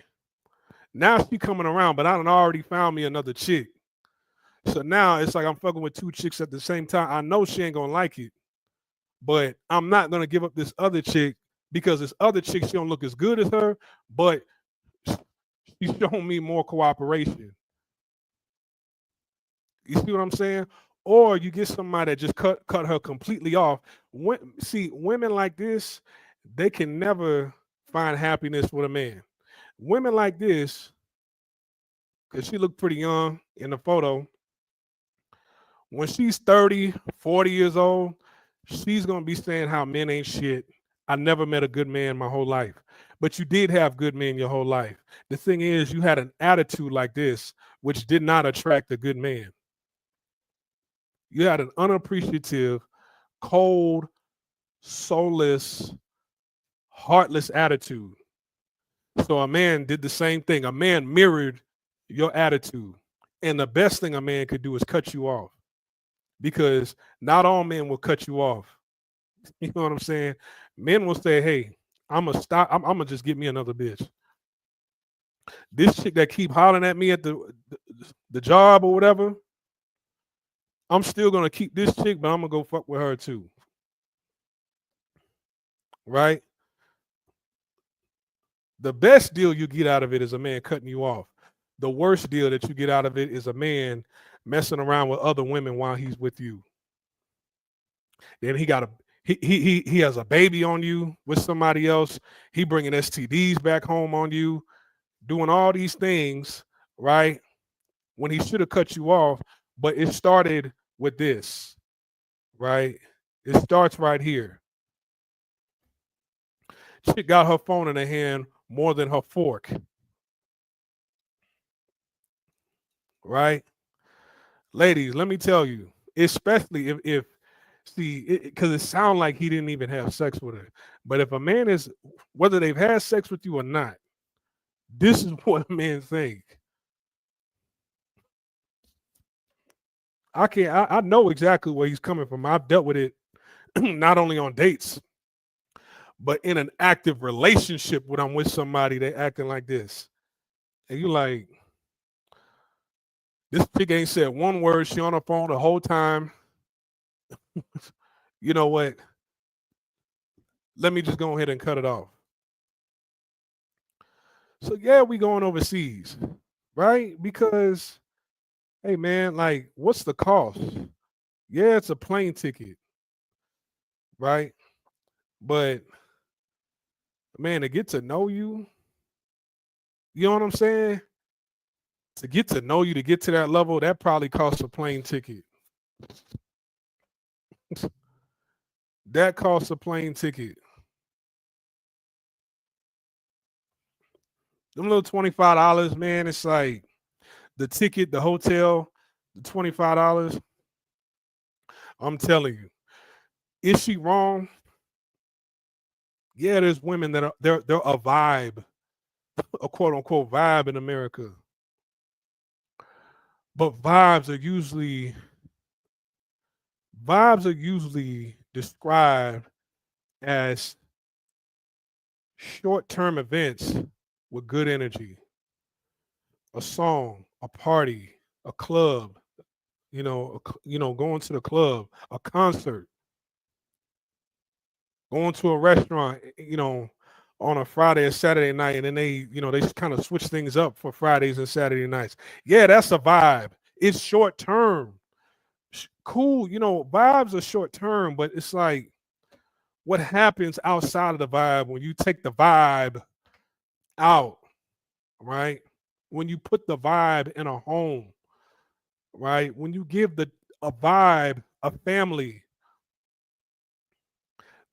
Now she coming around, but I done already found me another chick. So now it's like I'm fucking with two chicks at the same time. I know she ain't gonna like it, but I'm not gonna give up this other chick because this other chick, she don't look as good as her, but she's showing me more cooperation. You see what I'm saying? Or you get somebody that just cut her completely off. See, women like this, they can never find happiness with a man. Women like this, because she looked pretty young in the photo, when she's 30, 40 years old, she's going to be saying how men ain't shit. I never met a good man my whole life. But you did have good men your whole life. The thing is, you had an attitude like this, which did not attract a good man. You had an unappreciative, cold, soulless, heartless attitude. So a man did the same thing. A man mirrored your attitude. And the best thing a man could do is cut you off. Because not all men will cut you off. You know what I'm saying? Men will say, hey, I'm gonna stop. I'm gonna just get me another bitch. This chick that keep hollering at me at the job or whatever, I'm still gonna keep this chick, but I'm gonna go fuck with her too. Right? The best deal you get out of it is a man cutting you off. The worst deal that you get out of it is a man messing around with other women while he's with you. Then he has a baby on you with somebody else. He bringing STDs back home on you, doing all these things, right? When he should have cut you off, but it started with this, right? It starts right here. She got her phone in her hand more than her fork. Right? Ladies, let me tell you, especially if see, because it sounds like he didn't even have sex with her. But if a man is, whether they've had sex with you or not, this is what a man think. I know exactly where he's coming from. I've dealt with it not only on dates, but in an active relationship when I'm with somebody, they acting like this. And you like, this chick ain't said one word. She on her phone the whole time. You know what? Let me just go ahead and cut it off. So yeah, we going overseas, right? Because, hey man, like, what's the cost? Yeah, it's a plane ticket, right? But man, to get to know you, you know what I'm saying? To get to know you, to get to that level, that probably costs a plane ticket. That costs a plane ticket. Them little $25, man, it's like the ticket, the hotel, the $25. I'm telling you, is she wrong? Yeah, there's women that are they're a vibe a quote unquote vibe in America. But vibes are usually described as short-term events with good energy. A song, a party, a club, going to the club, a concert, going to a restaurant, on a Friday or Saturday night, and then they kind of switch things up for Fridays and Saturday nights. Yeah, that's a vibe. It's short term. Cool, vibes are short term, but it's like what happens outside of the vibe when you take the vibe out, right? When you put the vibe in a home, right? When you give a vibe a family,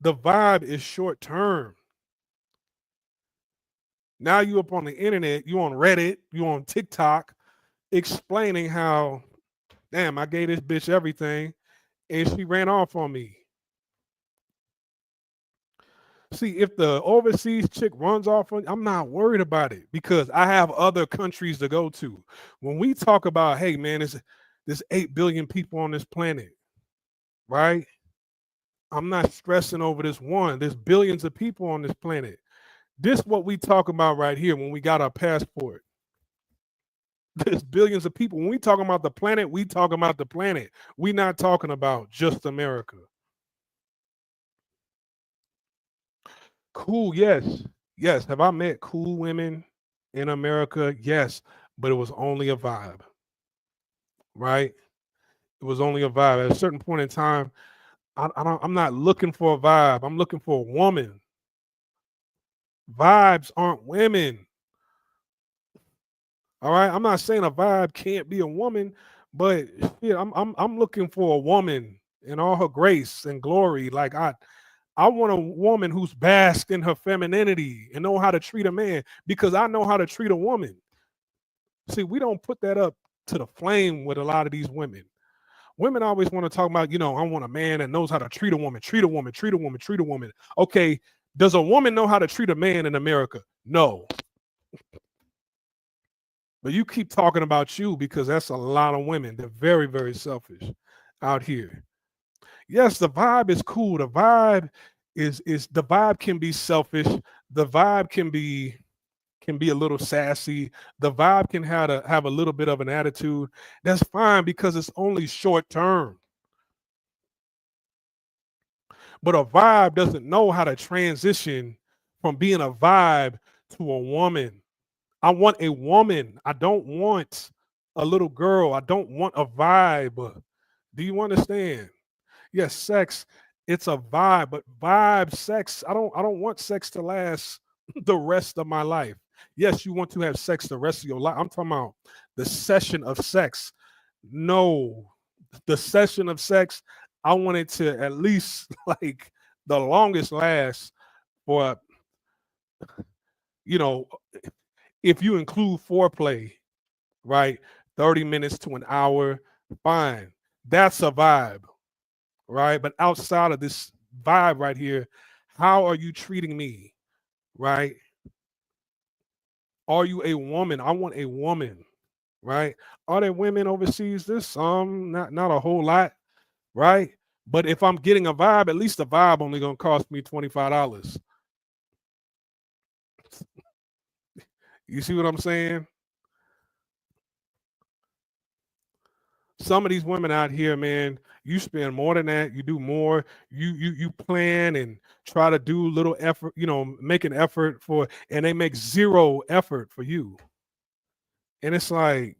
the vibe is short term. Now you up on the internet, you on Reddit, you on TikTok, explaining how, damn, I gave this bitch everything and she ran off on me. See, if the overseas chick runs off on, I'm not worried about it because I have other countries to go to. When we talk about, hey man, there's 8 billion people on this planet, right? I'm not stressing over this one. There's billions of people on this planet. This is what we talk about right here when we got our passport. There's billions of people. When we talking about the planet, we talking about the planet. We're not talking about just America. Cool, yes. Yes. Have I met cool women in America? Yes. But it was only a vibe. Right? It was only a vibe. At a certain point in time, I'm not looking for a vibe. I'm looking for a woman. Vibes aren't women. All right. I'm not saying a vibe can't be a woman, but yeah, I'm looking for a woman in all her grace and glory. Like I want a woman who's basked in her femininity and know how to treat a man because I know how to treat a woman. See, we don't put that up to the flame with a lot of these women. Women always want to talk about, I want a man that knows how to treat a woman, treat a woman, treat a woman, treat a woman. Okay, does a woman know how to treat a man in America? No. But you keep talking about you because that's a lot of women. They're very, very selfish out here. Yes, the vibe is cool. The vibe is the vibe can be selfish. The vibe can be a little sassy. The vibe can have a little bit of an attitude. That's fine because it's only short term. But a vibe doesn't know how to transition from being a vibe to a woman. I want a woman. I don't want a little girl. I don't want a vibe. Do you understand? Yes, sex, it's a vibe, but vibe sex, I don't want sex to last the rest of my life. Yes, you want to have sex the rest of your life. I'm talking about the session of sex. No, the session of sex, I want it to at least like the longest last for, if you include foreplay, right? 30 minutes to an hour, fine. That's a vibe, right? But outside of this vibe right here, how are you treating me, right? Are you a woman? I want a woman, right? Are there women overseas? There's some, not a whole lot, right? But if I'm getting a vibe, at least the vibe only gonna cost me $25. You see what I'm saying? Some of these women out here, man, you spend more than that. You do more. You plan and try to do little effort, make an effort for, and they make zero effort for you. And it's like,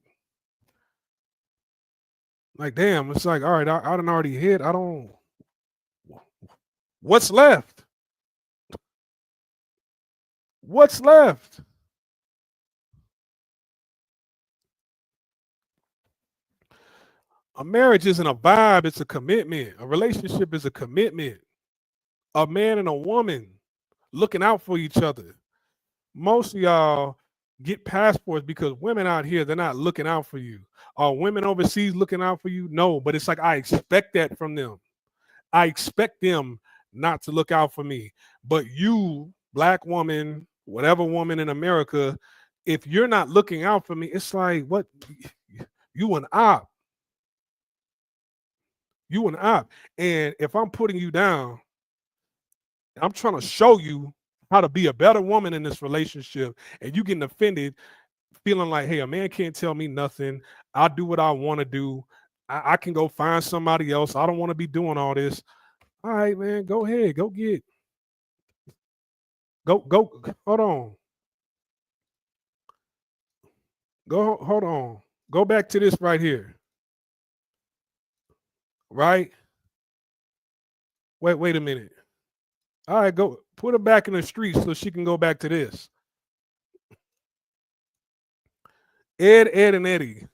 damn, it's like, all right, I done already hit. What's left? What's left? A marriage isn't a vibe, it's a commitment. A relationship is a commitment. A man and a woman looking out for each other. Most of y'all get passports because women out here, they're not looking out for you. Are women overseas looking out for you? No, but it's like I expect that from them. I expect them not to look out for me. But you, black woman, whatever woman in America, if you're not looking out for me, it's like, what? You an op. You an op. And if I'm putting you down, I'm trying to show you how to be a better woman in this relationship, and you getting offended, feeling like, hey, a man can't tell me nothing. I'll do what I want to do. I can go find somebody else. I don't want to be doing all this. All right, man, go ahead. Go get. Go. Hold on. Hold on. Go back to this right here. Right? Wait a minute. All right, go put her back in the streets so she can go back to this. Ed, and Eddie.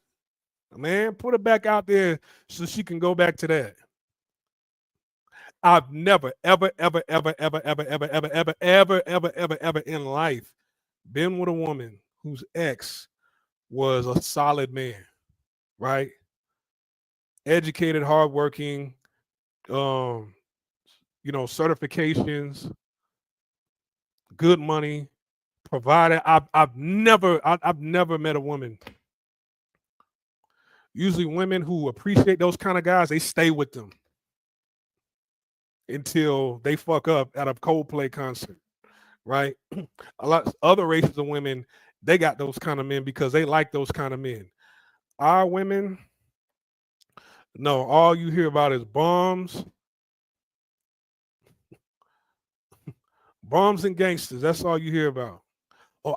Man, put her back out there so she can go back to that. I've never, ever in life been with a woman whose ex was a solid man, right? Educated, hardworking, certifications, good money, provided. I've never met a woman. Usually women who appreciate those kind of guys, they stay with them until they fuck up at a Coldplay concert, right? A lot of other races of women, they got those kind of men because they like those kind of men. Our women, no, all you hear about is bombs, bombs and gangsters. That's all you hear about. Oh,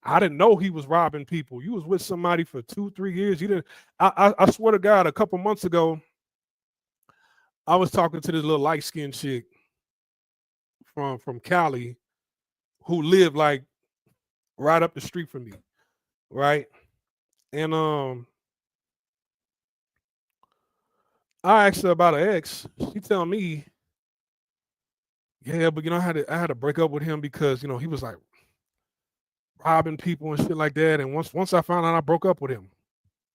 I didn't know he was robbing people. You was with somebody for 2-3 years. You didn't. I swear to God, a couple months ago, I was talking to this little light-skinned chick from Cali who lived like right up the street from me, right? And I asked her about her ex. She tell me, yeah, but I had to break up with him because he was like robbing people and shit like that. And once I found out, I broke up with him.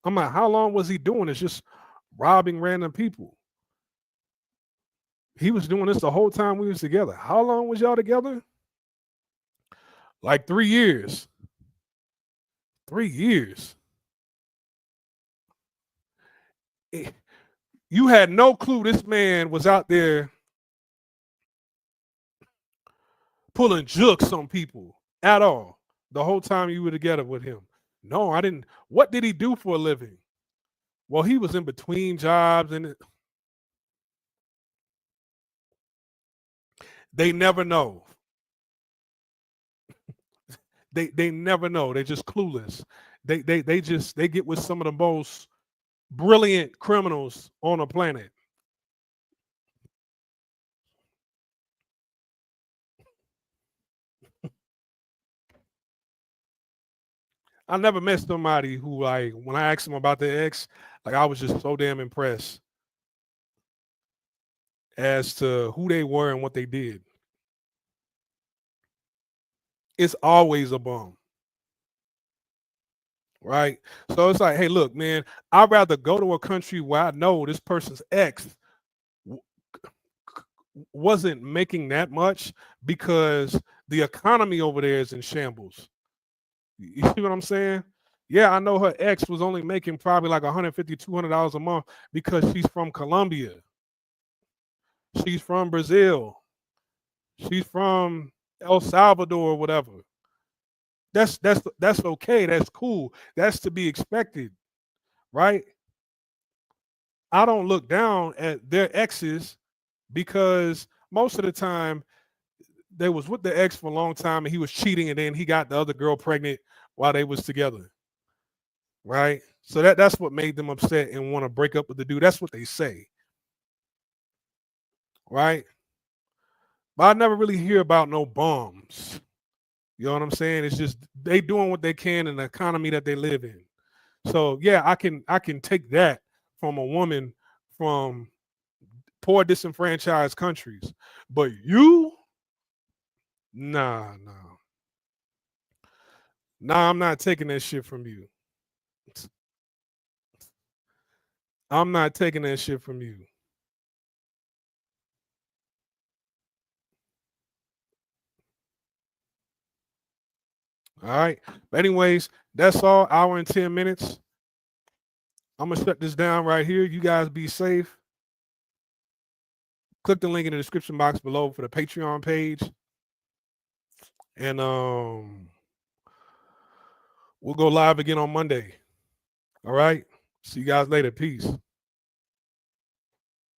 I'm like, how long was he doing this? Just robbing random people. He was doing this the whole time we was together. How long was y'all together? Like 3 years. 3 years. You had no clue this man was out there pulling jokes on people at all the whole time you were together with him. No, I didn't. What did he do for a living? Well, he was in between jobs and they never know. They never know. They're just clueless. They get with some of the most brilliant criminals on the planet. I never met somebody who, like, when I asked them about their ex, like, I was just so damn impressed as to who they were and what they did. It's always a bum. Right? So it's like, hey, look, man, I'd rather go to a country where I know this person's ex wasn't making that much because the economy over there is in shambles. You see what I'm saying? Yeah, I know her ex was only making probably like $150, $200 a month because she's from Colombia. She's from Brazil. She's from El Salvador or whatever. That's okay. That's cool. That's to be expected, right? I don't look down at their exes because most of the time they was with the ex for a long time and he was cheating and then he got the other girl pregnant while they was together, right? So that's what made them upset and want to break up with the dude. That's what they say, right? But I never really hear about no bombs. You know what I'm saying? It's just they doing what they can in the economy that they live in. So yeah, I can take that from a woman from poor disenfranchised countries. But you, nah, I'm not taking that shit from you. I'm not taking that shit from you. All right. But anyways, that's all. Hour and 10 minutes. I'm gonna shut this down right here. You guys be safe. Click the link in the description box below for the Patreon page. And we'll go live again on Monday. All right. See you guys later. Peace.